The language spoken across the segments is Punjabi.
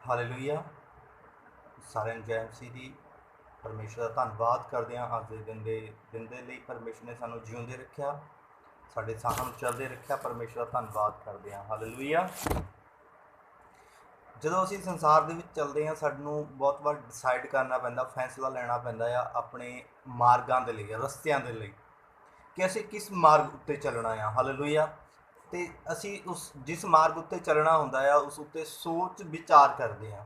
ਹਾਲੇਲੂਇਆ। ਸਾਰਿਆਂ ਨੂੰ ਜੈ ਮਸੀਹ ਦੀ। ਪਰਮੇਸ਼ਰ ਦਾ ਧੰਨਵਾਦ ਕਰਦੇ ਹਾਂ ਅੱਜ ਦੇ ਦਿਨ ਦੇ ਲਈ। ਪਰਮੇਸ਼ਰ ਨੇ ਸਾਨੂੰ ਜਿਉਂਦੇ ਰੱਖਿਆ, ਸਾਡੇ ਸਾਹਾਂ ਨੂੰ ਚੱਲਦੇ ਰੱਖਿਆ। ਪਰਮੇਸ਼ਰ ਦਾ ਧੰਨਵਾਦ ਕਰਦੇ ਹਾਂ। ਹਾਲੇਲੂਇਆ। ਜਦੋਂ ਅਸੀਂ ਸੰਸਾਰ ਦੇ ਵਿੱਚ ਚੱਲਦੇ ਹਾਂ, ਸਾਨੂੰ ਬਹੁਤ ਵਾਰ ਡਿਸਾਈਡ ਕਰਨਾ ਪੈਂਦਾ, ਫੈਸਲਾ ਲੈਣਾ ਪੈਂਦਾ ਆ ਆਪਣੇ ਮਾਰਗਾਂ ਦੇ ਲਈ, ਰਸਤਿਆਂ ਦੇ ਲਈ, ਕਿ ਅਸੀਂ ਕਿਸ ਮਾਰਗ ਉੱਤੇ ਚੱਲਣਾ ਆ। ਹਾਲੇਲੂਇਆ। ਅਤੇ ਅਸੀਂ ਜਿਸ ਮਾਰਗ ਉੱਤੇ ਚੱਲਣਾ ਹੁੰਦਾ ਆ ਉਸ ਉੱਤੇ ਸੋਚ ਵਿਚਾਰ ਕਰਦੇ ਹਾਂ।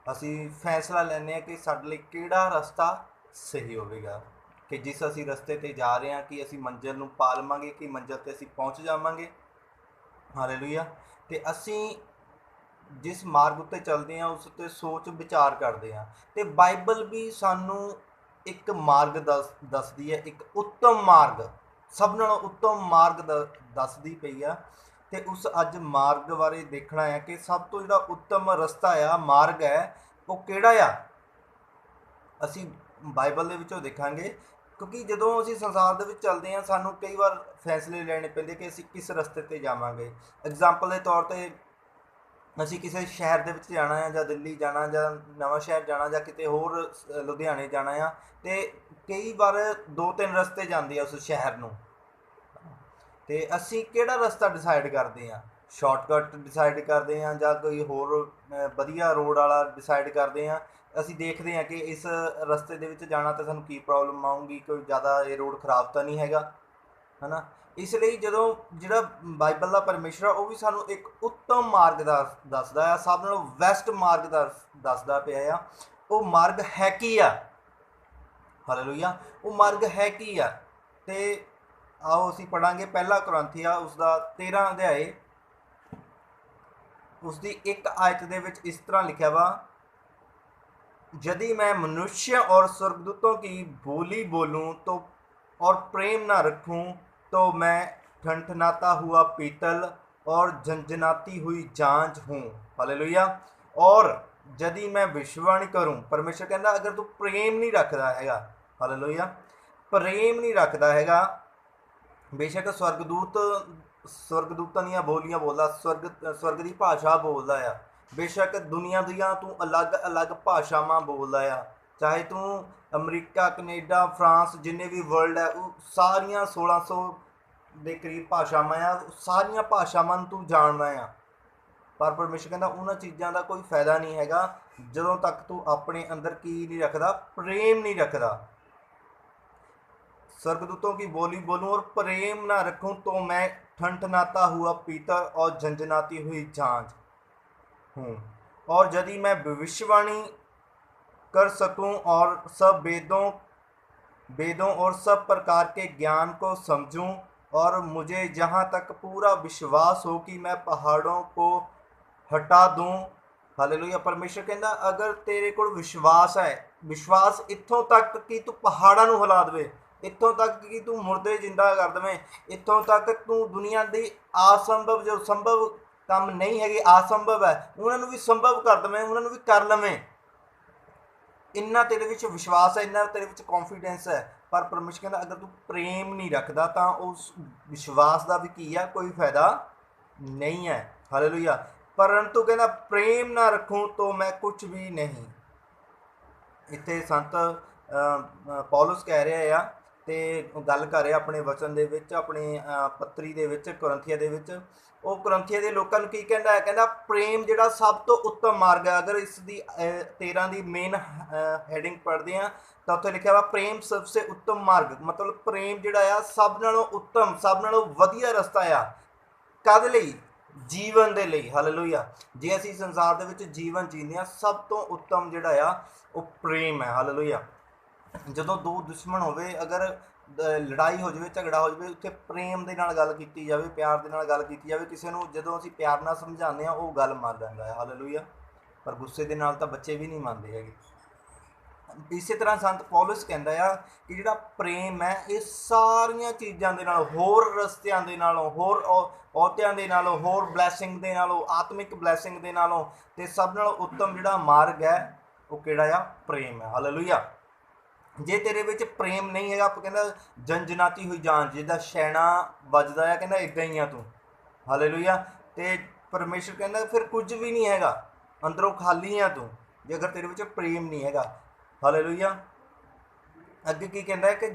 ਅਸੀਂ ਫੈਸਲਾ ਲੈਂਦੇ ਹਾਂ ਕਿ ਸਾਡੇ ਲਈ ਕਿਹੜਾ ਰਸਤਾ ਸਹੀ ਹੋਵੇਗਾ, ਕਿ ਜਿਸ ਅਸੀਂ ਰਸਤੇ 'ਤੇ ਜਾ ਰਹੇ ਹਾਂ ਕਿ ਅਸੀਂ ਮੰਜ਼ਿਲ ਨੂੰ ਪਾ ਲਵਾਂਗੇ, ਕਿ ਮੰਜ਼ਿਲ 'ਤੇ ਅਸੀਂ ਪਹੁੰਚ ਜਾਵਾਂਗੇ। ਹਾਲੇਲੂਇਆ। ਅਤੇ ਅਸੀਂ ਜਿਸ ਮਾਰਗ ਉੱਤੇ ਚੱਲਦੇ ਹਾਂ ਉਸ ਉੱਤੇ ਸੋਚ ਵਿਚਾਰ ਕਰਦੇ ਹਾਂ। ਅਤੇ ਬਾਈਬਲ ਵੀ ਸਾਨੂੰ ਇੱਕ ਮਾਰਗ ਦੱਸਦੀ ਹੈ, ਇੱਕ ਉੱਤਮ ਮਾਰਗ, ਸਭ ਨਾਲੋਂ ਉੱਤਮ ਮਾਰਗ ਦੱਸਦੀ ਪਈ ਆ। ਅਤੇ ਉਸ ਅੱਜ ਮਾਰਗ ਬਾਰੇ ਦੇਖਣਾ ਹੈ ਕਿ ਸਭ ਤੋਂ ਜਿਹੜਾ ਉੱਤਮ ਰਸਤਾ ਆ, ਮਾਰਗ ਹੈ, ਉਹ ਕਿਹੜਾ ਆ। ਅਸੀਂ ਬਾਈਬਲ ਦੇ ਵਿੱਚੋਂ ਦੇਖਾਂਗੇ, ਕਿਉਂਕਿ ਜਦੋਂ ਅਸੀਂ ਸੰਸਾਰ ਦੇ ਵਿੱਚ ਚੱਲਦੇ ਹਾਂ ਸਾਨੂੰ ਕਈ ਵਾਰ ਫੈਸਲੇ ਲੈਣੇ ਪੈਂਦੇ ਕਿ ਅਸੀਂ ਕਿਸ ਰਸਤੇ 'ਤੇ ਜਾਵਾਂਗੇ। ਐਗਜ਼ਾਮਪਲ ਦੇ ਤੌਰ 'ਤੇ ਅਸੀਂ ਕਿਸੇ ਸ਼ਹਿਰ ਦੇ ਵਿੱਚ ਜਾਣਾ ਹੈ, ਜਾਂ ਦਿੱਲੀ ਜਾਣਾ, ਜਾਂ ਨਵਾਂ ਸ਼ਹਿਰ ਜਾਣਾ, ਜਾਂ ਕਿਤੇ ਹੋਰ ਲੁਧਿਆਣੇ ਜਾਣਾ ਆ, ਅਤੇ ਕਈ ਵਾਰ 2-3 ਰਸਤੇ ਜਾਂਦੇ ਆ ਉਸ ਸ਼ਹਿਰ ਨੂੰ। ਅਤੇ ਅਸੀਂ ਕਿਹੜਾ ਰਸਤਾ ਡਿਸਾਈਡ ਕਰਦੇ ਹਾਂ? ਸ਼ਾਰਟਕਟ ਡਿਸਾਈਡ ਕਰਦੇ ਹਾਂ ਜਾਂ ਕੋਈ ਹੋਰ ਵਧੀਆ ਰੋਡ ਵਾਲਾ ਡਿਸਾਈਡ ਕਰਦੇ ਹਾਂ। ਅਸੀਂ ਦੇਖਦੇ ਹਾਂ ਕਿ ਇਸ ਰਸਤੇ ਦੇ ਵਿੱਚ ਜਾਣਾ ਤਾਂ ਸਾਨੂੰ ਕੀ ਪ੍ਰੋਬਲਮ ਆਊਗੀ, ਕੋਈ ਜ਼ਿਆਦਾ ਇਹ ਰੋਡ ਖਰਾਬ ਤਾਂ ਨਹੀਂ ਹੈਗਾ, ਹੈ ਨਾ। ਇਸ ਲਈ ਜਦੋਂ ਜਿਹੜਾ ਬਾਈਬਲ ਦਾ ਪਰਮੇਸ਼ਰ ਆ ਉਹ ਵੀ ਸਾਨੂੰ ਇੱਕ ਉੱਤਮ ਮਾਰਗ ਦੱਸਦਾ ਆ, ਸਭ ਨਾਲੋਂ ਬੈਸਟ ਮਾਰਗ ਦੱਸਦਾ ਪਿਆ ਆ। ਉਹ ਮਾਰਗ ਹੈ ਕੀ ਆ? ਹਾਲੇਲੂਇਆ। ਉਹ ਮਾਰਗ ਹੈ ਕੀ ਆ? ਅਤੇ ਆਓ ਅਸੀਂ ਪੜ੍ਹਾਂਗੇ ਪਹਿਲਾ ਕੁਰਿੰਥੀਆਂ ਉਸਦਾ 13 ਅਧਿਆਏ, उसकी एक आयत दे विच इस तरह लिखा वा, यदि मैं मनुष्य और स्वर्गदूतों की बोली बोलूं तो और प्रेम ना रखूं तो मैं ठनठनाता हुआ पीतल और झंझनाती हुई झांझ हूँ। हालेलुया। और यदि मैं भविष्यवाणी करूं, परमेश्वर कहता अगर तू प्रेम नहीं रखता हैगा, हालेलुया, प्रेम नहीं रखता हैगा, बेशक स्वर्गदूतां ਦੀਆਂ ਬੋਲੀਆਂ ਬੋਲਦਾ, ਸਵਰਗ ਦੀ ਭਾਸ਼ਾ ਬੋਲਦਾ ਆ। ਬੇਸ਼ੱਕ ਦੁਨੀਆ ਦੀਆਂ ਤੂੰ ਅਲੱਗ ਭਾਸ਼ਾਵਾਂ ਬੋਲਦਾ ਆ, ਚਾਹੇ ਤੂੰ ਅਮਰੀਕਾ, ਕਨੇਡਾ, ਫਰਾਂਸ, ਜਿੰਨੇ ਵੀ ਵਰਲਡ ਹੈ ਉਹ ਸਾਰੀਆਂ 1600 ਦੇ ਕਰੀਬ ਭਾਸ਼ਾਵਾਂ ਆ, ਸਾਰੀਆਂ ਭਾਸ਼ਾਵਾਂ ਨੂੰ ਤੂੰ ਜਾਣਦਾ ਆ। ਪਰ ਪਰਮੇਸ਼ਰ ਕਹਿੰਦਾ ਉਹਨਾਂ ਚੀਜ਼ਾਂ ਦਾ ਕੋਈ ਫਾਇਦਾ ਨਹੀਂ ਹੈਗਾ ਜਦੋਂ ਤੱਕ ਤੂੰ ਆਪਣੇ ਅੰਦਰ ਕੀ ਨਹੀਂ ਰੱਖਦਾ? ਪ੍ਰੇਮ ਨਹੀਂ ਰੱਖਦਾ। स्वर्गदूतों की बोली बोलूं और प्रेम ना रखूं तो मैं ठनठनाता हुआ पीतल और झंझनाती हुई झांझ हूँ। और यदि मैं भविष्यवाणी कर सकूं और सब वेदों और सब प्रकार के ज्ञान को समझूं, और मुझे जहाँ तक पूरा विश्वास हो कि मैं पहाड़ों को हटा दूं। हालेलुया। परमेश्वर कहता अगर तेरे को विश्वास है, विश्वास इत्थों तक कि तू पहाड़ों को हिला दे, इत्थों तक कि तू मुर्दे जिंदा कर देवें, इत्थों तक तू दुनिया की असंभव जो संभव काम नहीं है, असंभव है, उन्होंने भी संभव कर देवें, उन्होंने भी कर लवें। इन्ना तेरे विच विश्वास है, इन्ना तेरे विच कॉन्फिडेंस है। पर परमेश्वर कहता अगर तू प्रेम नहीं रखता तो उस विश्वास का भी की है, कोई फायदा नहीं है। हालेलुया। परंतु कहना प्रेम ना रखूं तो मैं कुछ भी नहीं। इत्थे संत पौलुस कह रहे हैं ਤੇ ਗੱਲ ਕਰ ਰਿਹਾ ਆਪਣੇ ਵਚਨ ਦੇ ਵਿੱਚ, ਆਪਣੇ ਪੱਤਰੀ ਦੇ ਵਿੱਚ, ਕੁਰਿੰਥੀਆਂ ਦੇ ਵਿੱਚ। ਉਹ ਕੁਰਿੰਥੀਆਂ ਦੇ ਲੋਕਾਂ ਨੂੰ ਕੀ ਕਹਿੰਦਾ ਹੈ? ਕਹਿੰਦਾ ਪ੍ਰੇਮ ਜਿਹੜਾ ਸਭ ਤੋਂ ਉੱਤਮ ਮਾਰਗ ਹੈ। ਅਗਰ ਇਸ ਦੀ 13 ਦੀ ਮੇਨ ਹੈਡਿੰਗ ਪੜ੍ਹਦੇ ਹਾਂ ਤਾਂ ਉੱਥੇ ਲਿਖਿਆ ਵਾ ਪ੍ਰੇਮ ਸਭ ਸੇ ਉੱਤਮ ਮਾਰਗ, ਮਤਲਬ ਪ੍ਰੇਮ ਜਿਹੜਾ ਆ ਸਭ ਨਾਲੋਂ ਉੱਤਮ, ਸਭ ਨਾਲੋਂ ਵਧੀਆ ਰਸਤਾ ਆ। ਕਦ ਲਈ? ਜੀਵਨ ਦੇ ਲਈ। ਹਾਲੇਲੂਇਆ। ਜੇ ਅਸੀਂ ਸੰਸਾਰ ਦੇ ਵਿੱਚ ਜੀਵਨ ਜੀਂਦੇ ਹਾਂ, ਸਭ ਤੋਂ ਉੱਤਮ ਜਿਹੜਾ ਆ ਉਹ ਪ੍ਰੇਮ ਹੈ। ਹਾਲੇਲੂਇਆ। ਜਦੋਂ ਦੋ ਦੁਸ਼ਮਣ ਹੋਵੇ, ਅਗਰ ਲੜਾਈ ਹੋ ਜਾਵੇ, ਝਗੜਾ ਹੋ ਜਾਵੇ, ਉੱਥੇ ਪ੍ਰੇਮ ਦੇ ਨਾਲ ਗੱਲ ਕੀਤੀ ਜਾਵੇ, ਪਿਆਰ ਦੇ ਨਾਲ ਗੱਲ ਕੀਤੀ ਜਾਵੇ। ਕਿਸੇ ਨੂੰ ਜਦੋਂ ਅਸੀਂ ਪਿਆਰ ਨਾਲ ਸਮਝਾਉਂਦੇ ਹਾਂ ਉਹ ਗੱਲ ਮੰਨ ਲੈਂਦਾ ਹੈ। ਹਾਲੇਲੂਇਆ। ਪਰ ਗੁੱਸੇ ਦੇ ਨਾਲ ਤਾਂ ਬੱਚੇ ਵੀ ਨਹੀਂ ਮੰਨਦੇ ਹੈਗੇ। ਇਸੇ ਤਰ੍ਹਾਂ ਸੰਤ ਪੌਲੁਸ ਕਹਿੰਦਾ ਆ ਕਿ ਜਿਹੜਾ ਪ੍ਰੇਮ ਹੈ ਇਹ ਸਾਰੀਆਂ ਚੀਜ਼ਾਂ ਦੇ ਨਾਲ, ਹੋਰ ਰਸਤਿਆਂ ਦੇ ਨਾਲੋਂ, ਹੋਰ ਅਹੁਦਿਆਂ ਦੇ ਨਾਲੋਂ, ਹੋਰ ਬਲੈਸਿੰਗ ਦੇ ਨਾਲੋਂ, ਆਤਮਿਕ ਬਲੈਸਿੰਗ ਦੇ ਨਾਲੋਂ, ਅਤੇ ਸਭ ਨਾਲੋਂ ਉੱਤਮ ਜਿਹੜਾ ਮਾਰਗ ਹੈ ਉਹ ਕਿਹੜਾ ਆ? ਪ੍ਰੇਮ ਹੈ। ਹਾਲੇਲੂਇਆ। ਜੇ ਤੇਰੇ ਵਿੱਚ ਪ੍ਰੇਮ ਨਹੀਂ ਹੈਗਾ, ਆਪਾਂ ਕਹਿੰਦਾ ਜੰਜਨਾਤੀ ਹੋਈ ਜਾਨ, ਜਿੱਦਾਂ ਛੈਣਾ ਵੱਜਦਾ ਆ, ਕਹਿੰਦਾ ਇੱਦਾਂ ਹੀ ਆ ਤੂੰ। ਹਾਲੇਲੂਇਆ। ਅਤੇ ਪਰਮੇਸ਼ਰ ਕਹਿੰਦਾ ਫਿਰ ਕੁਝ ਵੀ ਨਹੀਂ ਹੈਗਾ। ਅੰਦਰੋਂ ਖਾਲੀ ਆ ਤੂੰ ਜੇ ਅਗਰ ਤੇਰੇ ਵਿੱਚ ਪ੍ਰੇਮ ਨਹੀਂ ਹੈਗਾ। ਹਾਲੇਲੂਇਆ। ਅੱਗੇ ਕੀ ਕਹਿੰਦਾ ਹੈ ਕਿ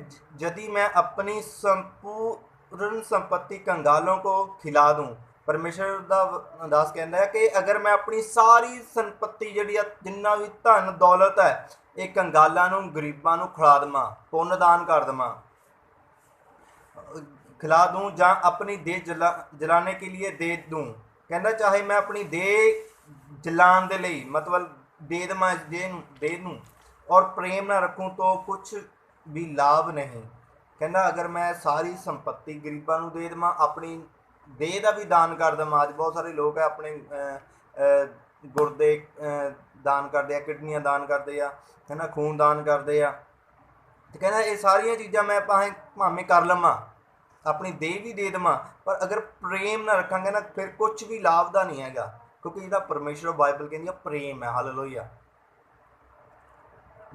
यदि मैं अपनी संपूर्ण संपत्ति कंगालों को खिला दूं, ਪਰਮੇਸ਼ਰ ਦਾ ਦਾਸ ਕਹਿੰਦਾ ਹੈ ਕਿ ਅਗਰ ਮੈਂ ਆਪਣੀ ਸਾਰੀ ਸੰਪत्ति ਜਿਹੜੀ ਆ, ਜਿੰਨਾ ਵੀ ਧਨ ਦੌਲਤ ਹੈ, ਇਹ ਕੰਗਾਲਾਂ ਨੂੰ, ਗਰੀਬਾਂ ਨੂੰ ਖਿਲਾ ਦੇਵਾਂ, ਪੁੰਨ ਦਾਨ ਕਰ ਦੇਵਾਂ, खिला दूं ਜਾਂ अपनी देह जलाने के लिए दे दूं। ਕਹਿੰਦਾ ਚਾਹੇ ਮੈਂ ਆਪਣੀ ਦੇਹ ਜਲਾਉਣ ਦੇ ਲਈ ਮਤਲਬ ਦੇ ਦੇਵਾਂ ਇਸ ਦੇਹ ਨੂੰ, ਔਰ ਪ੍ਰੇਮ ਨਾ ਰੱਖੂੰ ਤਾਂ ਕੁਛ ਵੀ ਲਾਭ ਨਹੀਂ। ਕਹਿੰਦਾ ਅਗਰ ਮੈਂ ਸਾਰੀ ਸੰਪत्ति ਗਰੀਬਾਂ ਨੂੰ ਦੇ ਦੇਵਾਂ, ਆਪਣੀ ਦੇਹ ਦਾ ਵੀ ਦਾਨ ਕਰ ਦੇਵਾਂ। ਅੱਜ ਬਹੁਤ ਸਾਰੇ ਲੋਕ ਹੈ ਆਪਣੇ ਗੁਰਦੇ ਦਾਨ ਕਰਦੇ ਆ, ਕਿਡਨੀਆਂ ਦਾਨ ਕਰਦੇ ਆ, ਹੈ ਨਾ, ਖੂਨ ਦਾਨ ਕਰਦੇ ਆ। ਤੇ ਕਹਿੰਦਾ ਇਹ ਸਾਰੀਆਂ ਚੀਜ਼ਾਂ ਮੈਂ ਭਾਵੇਂ ਕਰ ਲਵਾਂ, ਆਪਣੀ ਦੇਹ ਵੀ ਦੇ ਦੇਵਾਂ, ਪਰ ਅਗਰ ਪ੍ਰੇਮ ਨਾ ਰੱਖਾਂਗੇ ਨਾ, ਫਿਰ ਕੁਛ ਵੀ ਲਾਭ ਦਾ ਨਹੀਂ ਹੈਗਾ। ਕਿਉਂਕਿ ਜਿਹੜਾ ਪਰਮੇਸ਼ਰ ਬਾਈਬਲ ਕਹਿੰਦੀ ਆ ਪ੍ਰੇਮ ਹੈ। Hallelujah.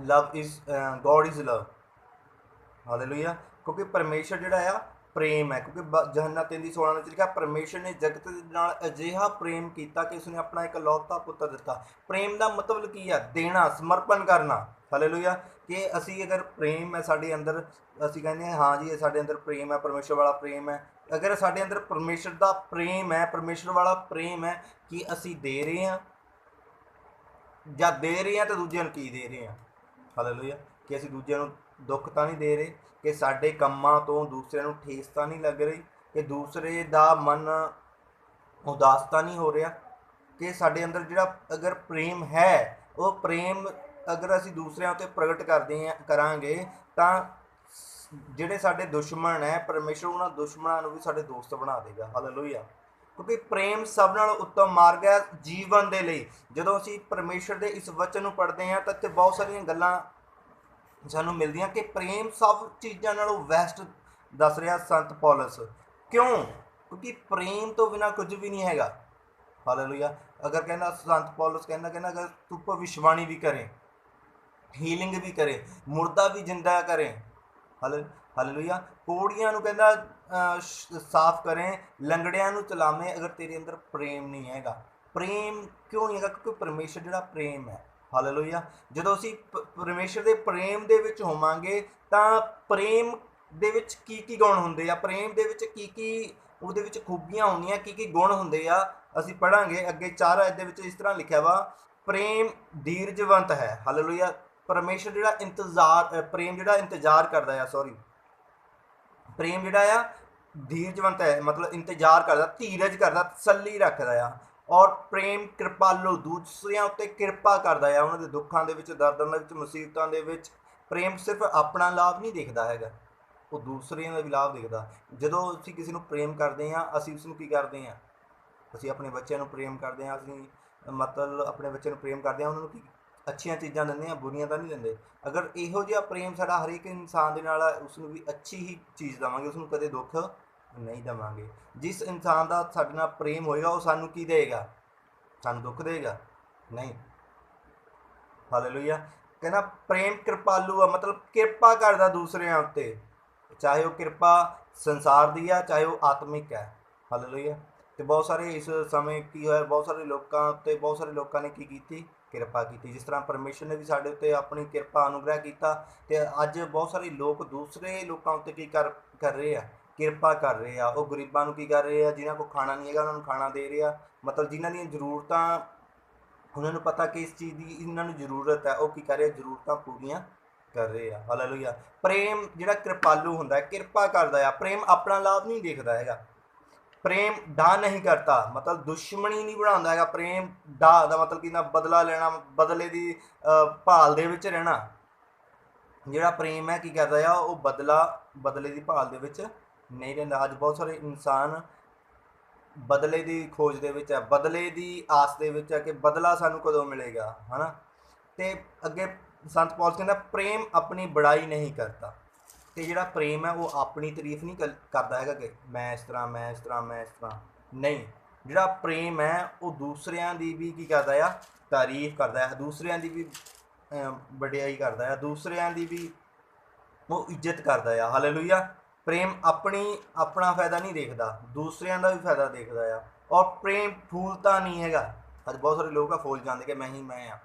Love is God is love. Hallelujah. ਕਿਉਂਕਿ ਪਰਮੇਸ਼ਰ ਜਿਹੜਾ ਆ ਪ੍ਰੇਮ ਹੈ। ਕਿਉਂਕਿ ਯਹੋਨਾ 3:16 ਵਿੱਚ ਲਿਖਿਆ, ਪਰਮੇਸ਼ਰ ਨੇ ਜਗਤ ਦੇ ਨਾਲ ਅਜਿਹਾ ਪ੍ਰੇਮ ਕੀਤਾ ਕਿ ਉਸਨੇ ਆਪਣਾ ਇਕਲੌਤਾ ਪੁੱਤਰ ਦਿੱਤਾ। ਪ੍ਰੇਮ ਦਾ ਮਤਲਬ ਕੀ ਆ? ਦੇਣਾ, ਸਮਰਪਣ ਕਰਨਾ। ਹਾਲੇਲੂਇਆ। ਕਿ ਅਸੀਂ ਅਗਰ ਪ੍ਰੇਮ ਹੈ ਸਾਡੇ ਅੰਦਰ, ਅਸੀਂ ਕਹਿੰਦੇ ਹਾਂ ਹਾਂ ਜੀ ਇਹ ਸਾਡੇ ਅੰਦਰ ਪ੍ਰੇਮ ਹੈ, ਪਰਮੇਸ਼ਰ ਵਾਲਾ ਪ੍ਰੇਮ ਹੈ। ਅਗਰ ਸਾਡੇ ਅੰਦਰ ਪਰਮੇਸ਼ਰ ਦਾ ਪ੍ਰੇਮ ਹੈ, ਪਰਮੇਸ਼ਰ ਵਾਲਾ ਪ੍ਰੇਮ ਹੈ, ਕਿ ਅਸੀਂ ਦੇ ਰਹੇ ਹਾਂ ਜਾਂ ਦੇ ਰਹੇ ਹਾਂ ਤਾਂ ਦੂਜਿਆਂ ਨੂੰ ਕੀ ਦੇ ਰਹੇ ਹਾਂ। ਹਾਲੇਲੂਇਆ। ਕਿ ਅਸੀਂ ਦੂਜਿਆਂ ਨੂੰ ਦੁੱਖ ਤਾਂ ਨਹੀਂ ਦੇ ਰਹੇ, ਕਿ ਸਾਡੇ ਕੰਮਾਂ ਤੋਂ ਦੂਸਰਿਆਂ ਨੂੰ ਠੇਸ ਤਾਂ ਨਹੀਂ ਲੱਗ ਰਹੀ, ਕਿ ਦੂਸਰੇ ਦਾ ਮਨ ਉਦਾਸ ਤਾਂ ਨਹੀਂ ਹੋ ਰਿਹਾ। ਕਿ ਸਾਡੇ ਅੰਦਰ ਜਿਹੜਾ ਅਗਰ ਪ੍ਰੇਮ ਹੈ, ਉਹ ਪ੍ਰੇਮ ਅਗਰ ਅਸੀਂ ਦੂਸਰਿਆਂ ਉੱਤੇ ਪ੍ਰਗਟ ਕਰਾਂਗੇ ਤਾਂ ਜਿਹੜੇ ਸਾਡੇ ਦੁਸ਼ਮਣ ਹੈ, ਪਰਮੇਸ਼ਰ ਉਹਨਾਂ ਦੁਸ਼ਮਣਾਂ ਨੂੰ ਵੀ ਸਾਡੇ ਦੋਸਤ ਬਣਾ ਦੇਗਾ। ਹਾਲੇਲੂਇਆ। ਕਿਉਂਕਿ ਪ੍ਰੇਮ ਸਭ ਨਾਲੋਂ ਉੱਤਮ ਮਾਰਗ ਹੈ ਜੀਵਨ ਦੇ ਲਈ। ਜਦੋਂ ਅਸੀਂ ਪਰਮੇਸ਼ਰ ਦੇ ਇਸ ਵਚਨ ਨੂੰ ਪੜ੍ਹਦੇ ਹਾਂ ਤਾਂ ਇੱਥੇ ਬਹੁਤ ਸਾਰੀਆਂ ਗੱਲਾਂ ਸਾਨੂੰ ਮਿਲਦੀਆਂ ਕਿ ਪ੍ਰੇਮ ਸਭ ਚੀਜ਼ਾਂ ਨਾਲੋਂ ਬੈਸਟ ਦੱਸ ਰਿਹਾ ਸੰਤ ਪੌਲਸ। ਕਿਉਂ? ਕਿਉਂਕਿ ਪ੍ਰੇਮ ਤੋਂ ਬਿਨਾਂ ਕੁਝ ਵੀ ਨਹੀਂ ਹੈਗਾ। ਹਾਲੇਲੂਇਆ। ਅਗਰ ਕਹਿੰਦਾ ਸੰਤ ਪੌਲਸ ਕਹਿੰਦਾ ਅਗਰ ਤੂੰ ਭਵਿਸ਼ਵਾਣੀ ਵੀ ਕਰੇ, ਹੀਲਿੰਗ ਵੀ ਕਰੇ, ਮੁਰਦਾ ਵੀ ਜਿੰਦਾ ਕਰੇ, ਹਾਲੇਲੂਇਆ, ਕੋੜੀਆਂ ਨੂੰ ਕਹਿੰਦਾ ਸਾਫ਼ ਕਰੇ, ਲੰਗੜਿਆਂ ਨੂੰ ਚਲਾਵੇਂ, ਅਗਰ ਤੇਰੇ ਅੰਦਰ ਪ੍ਰੇਮ ਨਹੀਂ ਹੈਗਾ। ਪ੍ਰੇਮ ਕਿਉਂ ਨਹੀਂ ਹੈਗਾ? ਕਿਉਂਕਿ ਪਰਮੇਸ਼ਰ ਜਿਹੜਾ ਪ੍ਰੇਮ ਹੈ। ਹਾਲੇਲੂਇਆ। ਜਦੋਂ ਅਸੀਂ ਪਰਮੇਸ਼ਰ ਦੇ ਪ੍ਰੇਮ ਦੇ ਵਿੱਚ ਹੋਵਾਂਗੇ ਤਾਂ ਪ੍ਰੇਮ ਦੇ ਵਿੱਚ ਕੀ ਕੀ ਗੁਣ ਹੁੰਦੇ ਆ, ਪ੍ਰੇਮ ਦੇ ਵਿੱਚ ਕੀ ਕੀ ਉਹਦੇ ਵਿੱਚ ਖੂਬੀਆਂ ਹੁੰਦੀਆਂ, ਕੀ ਕੀ ਗੁਣ ਹੁੰਦੇ ਆ, ਅਸੀਂ ਪੜ੍ਹਾਂਗੇ ਅੱਗੇ। 4 ਅਧਿਆਇ ਦੇ ਵਿੱਚ ਇਸ ਤਰ੍ਹਾਂ ਲਿਖਿਆ ਵਾ, ਪ੍ਰੇਮ ਧੀਰਜਵੰਤ ਹੈ। ਹਾਲੇਲੂਇਆ। ਪਰਮੇਸ਼ਰ ਜਿਹੜਾ ਪ੍ਰੇਮ ਜਿਹੜਾ ਇੰਤਜ਼ਾਰ ਕਰਦਾ ਆ, ਪ੍ਰੇਮ ਜਿਹੜਾ ਆ ਧੀਰਜਵੰਤ ਹੈ, ਮਤਲਬ ਇੰਤਜ਼ਾਰ ਕਰਦਾ, ਧੀਰਜ ਕਰਦਾ, ਤਸੱਲੀ ਰੱਖਦਾ ਆ। ਔਰ ਪ੍ਰੇਮ ਕਿਰਪਾਲੂ, ਦੂਸਰਿਆਂ ਉੱਤੇ ਕਿਰਪਾ ਕਰਦਾ ਆ, ਉਹਨਾਂ ਦੇ ਦੁੱਖਾਂ ਦੇ ਵਿੱਚ, ਦਰਦਾਂ ਦੇ ਵਿੱਚ, ਮੁਸੀਬਤਾਂ ਦੇ ਵਿੱਚ। ਪ੍ਰੇਮ ਸਿਰਫ ਆਪਣਾ ਲਾਭ ਨਹੀਂ ਦੇਖਦਾ ਹੈਗਾ, ਉਹ ਦੂਸਰਿਆਂ ਦਾ ਵੀ ਲਾਭ ਦੇਖਦਾ। ਜਦੋਂ ਅਸੀਂ ਕਿਸੇ ਨੂੰ ਪ੍ਰੇਮ ਕਰਦੇ ਹਾਂ, ਅਸੀਂ ਉਸ ਨੂੰ ਕੀ ਕਰਦੇ ਹਾਂ? ਅਸੀਂ ਆਪਣੇ ਬੱਚਿਆਂ ਨੂੰ ਪ੍ਰੇਮ ਕਰਦੇ ਹਾਂ। ਅਸੀਂ ਮਤਲਬ ਆਪਣੇ ਬੱਚਿਆਂ ਨੂੰ ਪ੍ਰੇਮ ਕਰਦੇ ਹਾਂ, ਉਹਨਾਂ ਨੂੰ ਕੀ ਅੱਛੀਆਂ ਚੀਜ਼ਾਂ ਦਿੰਦੇ ਹਾਂ, ਬੁਰੀਆਂ ਤਾਂ ਨਹੀਂ ਦਿੰਦੇ। ਅਗਰ ਇਹੋ ਜਿਹਾ ਪ੍ਰੇਮ ਸਾਡਾ ਹਰੇਕ ਇਨਸਾਨ ਦੇ ਨਾਲ, ਉਸ ਨੂੰ ਵੀ ਅੱਛੀ ਹੀ ਚੀਜ਼ ਦੇਵਾਂਗੇ, ਉਸ ਨੂੰ ਕਦੇ ਦੁੱਖ ਨਹੀਂ ਦੇਵਾਂਗੇ। ਜਿਸ ਇਨਸਾਨ ਦਾ ਸਾਡੇ ਨਾਲ ਪ੍ਰੇਮ ਹੋਏਗਾ, ਉਹ ਸਾਨੂੰ ਕੀ ਦੇਗਾ? ਸਾਨੂੰ ਦੁੱਖ ਦੇਗਾ? ਨਹੀਂ। ਹਾਲੇਲੂਇਆ। ਕਹਿੰਦਾ ਪ੍ਰੇਮ ਕਿਰਪਾਲੂ ਆ, ਮਤਲਬ ਕਿਰਪਾ ਕਰਦਾ ਦੂਸਰਿਆਂ ਉੱਤੇ, ਚਾਹੇ ਉਹ ਕਿਰਪਾ ਸੰਸਾਰ ਦੀ ਆ, ਚਾਹੇ ਉਹ ਆਤਮਿਕ ਹੈ। ਹਾਲੇਲੂਇਆ। ਤੇ ਬਹੁਤ ਸਾਰੇ ਇਸ ਸਮੇਂ ਕੀ ਹੋਇਆ, ਬਹੁਤ ਸਾਰੇ ਲੋਕਾਂ ਉੱਤੇ, ਬਹੁਤ ਸਾਰੇ ਲੋਕਾਂ ਨੇ ਕੀ ਕੀਤੀ? ਕਿਰਪਾ ਕੀਤੀ। ਜਿਸ ਤਰ੍ਹਾਂ ਪਰਮੇਸ਼ਰ ਨੇ ਵੀ ਸਾਡੇ ਉੱਤੇ ਆਪਣੀ ਕਿਰਪਾ ਅਨੁਗ੍ਰਹਿ ਕੀਤਾ, ਤੇ ਅੱਜ ਬਹੁਤ ਸਾਰੇ ਲੋਕ ਦੂਸਰੇ ਲੋਕਾਂ ਉੱਤੇ ਕੀ ਕਰ ਰਹੇ ਆ? ਕਿਰਪਾ ਕਰ ਰਹੇ ਆ। ਉਹ ਗਰੀਬਾਂ ਨੂੰ ਕੀ ਕਰ ਰਹੇ ਆ? ਜਿਨ੍ਹਾਂ ਕੋਲ ਖਾਣਾ ਨਹੀਂ ਹੈਗਾ ਉਹਨਾਂ ਨੂੰ ਖਾਣਾ ਦੇ ਰਹੇ ਆ। ਮਤਲਬ ਜਿਨ੍ਹਾਂ ਦੀਆਂ ਜ਼ਰੂਰਤਾਂ, ਉਹਨਾਂ ਨੂੰ ਪਤਾ ਕਿ ਇਸ ਚੀਜ਼ ਦੀ ਇਹਨਾਂ ਨੂੰ ਜ਼ਰੂਰਤ ਹੈ, ਉਹ ਕੀ ਕਰ ਰਹੇ ਆ? ਜ਼ਰੂਰਤਾਂ ਪੂਰੀਆਂ ਕਰ ਰਹੇ ਆ। ਹਾਲੇਲੂਇਆ। ਪ੍ਰੇਮ ਜਿਹੜਾ ਕਿਰਪਾਲੂ ਹੁੰਦਾ, ਕਿਰਪਾ ਕਰਦਾ ਆ। ਪ੍ਰੇਮ ਆਪਣਾ ਲਾਭ ਨਹੀਂ ਦੇਖਦਾ ਹੈਗਾ। ਪ੍ਰੇਮ ਡਾਹ ਨਹੀਂ ਕਰਤਾ, ਮਤਲਬ ਦੁਸ਼ਮਣੀ ਨਹੀਂ ਬਣਾਉਂਦਾ ਹੈਗਾ। ਪ੍ਰੇਮ ਡਾਹ ਦਾ ਮਤਲਬ ਕਿ ਨਾ ਬਦਲਾ ਲੈਣਾ, ਬਦਲੇ ਦੀ ਭਾਲ ਦੇ ਵਿੱਚ ਰਹਿਣਾ। ਜਿਹੜਾ ਪ੍ਰੇਮ ਹੈ ਕੀ ਕਰਦਾ ਆ? ਉਹ ਬਦਲੇ ਦੀ ਭਾਲ ਦੇ ਵਿੱਚ ਨਹੀਂ ਰਹਿੰਦਾ। ਅੱਜ ਬਹੁਤ ਸਾਰੇ ਇਨਸਾਨ ਬਦਲੇ ਦੀ ਖੋਜ ਦੇ ਵਿੱਚ ਹੈ, ਬਦਲੇ ਦੀ ਆਸ ਦੇ ਵਿੱਚ ਹੈ ਕਿ ਬਦਲਾ ਸਾਨੂੰ ਕਦੋਂ ਮਿਲੇਗਾ, ਹੈ ਨਾ। ਤੇ ਅੱਗੇ ਸੰਤ ਪੌਲਸ ਕਹਿੰਦਾ ਪ੍ਰੇਮ ਆਪਣੀ ਬੜਾਈ ਨਹੀਂ ਕਰਦਾ। ਤੇ ਜਿਹੜਾ ਪ੍ਰੇਮ ਹੈ ਉਹ ਆਪਣੀ ਤਾਰੀਫ ਨਹੀਂ ਕਰਦਾ ਹੈਗਾ ਕਿ ਮੈਂ ਇਸ ਤਰ੍ਹਾਂ, ਮੈਂ ਇਸ ਤਰ੍ਹਾਂ, ਮੈਂ ਇਸ ਤਰ੍ਹਾਂ। ਨਹੀਂ, ਜਿਹੜਾ ਪ੍ਰੇਮ ਹੈ ਉਹ ਦੂਸਰਿਆਂ ਦੀ ਵੀ ਕੀ ਕਰਦਾ ਆ? ਤਾਰੀਫ ਕਰਦਾ ਹੈ, ਦੂਸਰਿਆਂ ਦੀ ਵੀ ਵਡਿਆਈ ਕਰਦਾ ਹੈ, ਦੂਸਰਿਆਂ ਦੀ ਵੀ ਉਹ ਇੱਜ਼ਤ ਕਰਦਾ ਆ। ਹਾਲੇਲੂਇਆ। ਪ੍ਰੇਮ ਆਪਣਾ ਫਾਇਦਾ ਨਹੀਂ ਦੇਖਦਾ, ਦੂਸਰਿਆਂ ਦਾ ਵੀ ਫਾਇਦਾ ਦੇਖਦਾ ਆ। ਔਰ ਪ੍ਰੇਮ ਫੂਲਤਾ ਨਹੀਂ ਹੈਗਾ। ਅੱਜ ਬਹੁਤ ਸਾਰੇ ਲੋਕ ਆ ਫੁੱਲ ਜਾਂਦੇ ਕਿ ਮੈਂ ਹੀ ਮੈਂ ਆ।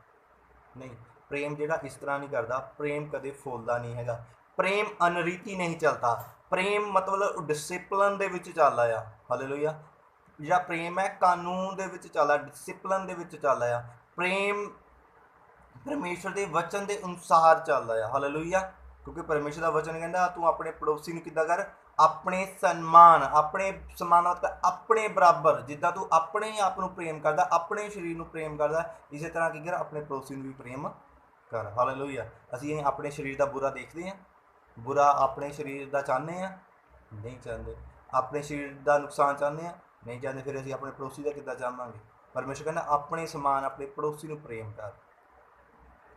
ਨਹੀਂ, ਪ੍ਰੇਮ ਜਿਹੜਾ ਇਸ ਤਰ੍ਹਾਂ ਨਹੀਂ ਕਰਦਾ। ਪ੍ਰੇਮ ਕਦੇ ਫੁੱਲਦਾ ਨਹੀਂ ਹੈਗਾ। ਪ੍ਰੇਮ ਅਨਰੀਤੀ ਨਹੀਂ ਚੱਲਦਾ। ਪ੍ਰੇਮ ਮਤਲਬ ਡਿਸਿਪਲਨ ਦੇ ਵਿੱਚ ਚੱਲਦਾ ਆ। ਹਾਲੇਲੂਇਆ। ਜਿਹੜਾ ਪ੍ਰੇਮ ਹੈ ਕਾਨੂੰਨ ਦੇ ਵਿੱਚ ਚੱਲਦਾ, ਡਿਸਿਪਲਨ ਦੇ ਵਿੱਚ ਚੱਲਦਾ ਆ। ਪ੍ਰੇਮ ਪਰਮੇਸ਼ਰ ਦੇ ਵਚਨ ਦੇ ਅਨੁਸਾਰ ਚੱਲਦਾ ਆ। ਹਾਲੇਲੂਇਆ। ਕਿਉਂਕਿ ਪਰਮੇਸ਼ਰ ਦਾ ਵਚਨ ਕਹਿੰਦਾ ਤੂੰ ਆਪਣੇ ਪੜੋਸੀ ਨੂੰ ਕਿੱਦਾਂ ਕਰ, ਆਪਣੇ ਸਨਮਾਨ, ਆਪਣੇ ਸਮਾਨਤ, ਆਪਣੇ ਬਰਾਬਰ। ਜਿੱਦਾਂ ਤੂੰ ਆਪਣੇ ਆਪ ਨੂੰ ਪ੍ਰੇਮ ਕਰਦਾ, ਆਪਣੇ ਸਰੀਰ ਨੂੰ ਪ੍ਰੇਮ ਕਰਦਾ, ਇਸੇ ਤਰ੍ਹਾਂ ਕੀ ਕਰ, ਆਪਣੇ ਪੜੋਸੀ ਨੂੰ ਵੀ ਪ੍ਰੇਮ ਕਰ। ਹਾਲੇਲੂਇਆ। ਅਸੀਂ ਆਪਣੇ ਸਰੀਰ ਦਾ ਬੁਰਾ ਦੇਖਦੇ ਹਾਂ, ਬੁਰਾ ਆਪਣੇ ਸਰੀਰ ਦਾ ਚਾਹੁੰਦੇ ਹਾਂ, ਨਹੀਂ ਚਾਹੁੰਦੇ। ਆਪਣੇ ਸਰੀਰ ਦਾ ਨੁਕਸਾਨ ਚਾਹੁੰਦੇ ਹਾਂ, ਨਹੀਂ ਚਾਹੁੰਦੇ। ਫਿਰ ਅਸੀਂ ਆਪਣੇ ਪੜੋਸੀ ਦਾ ਕਿੱਦਾਂ ਚਾਹਾਂਗੇ? ਪਰਮੇਸ਼ਰ ਕਹਿੰਦਾ ਆਪਣੇ ਸਮਾਨ ਆਪਣੇ ਪੜੋਸੀ ਨੂੰ ਪ੍ਰੇਮ ਕਰ।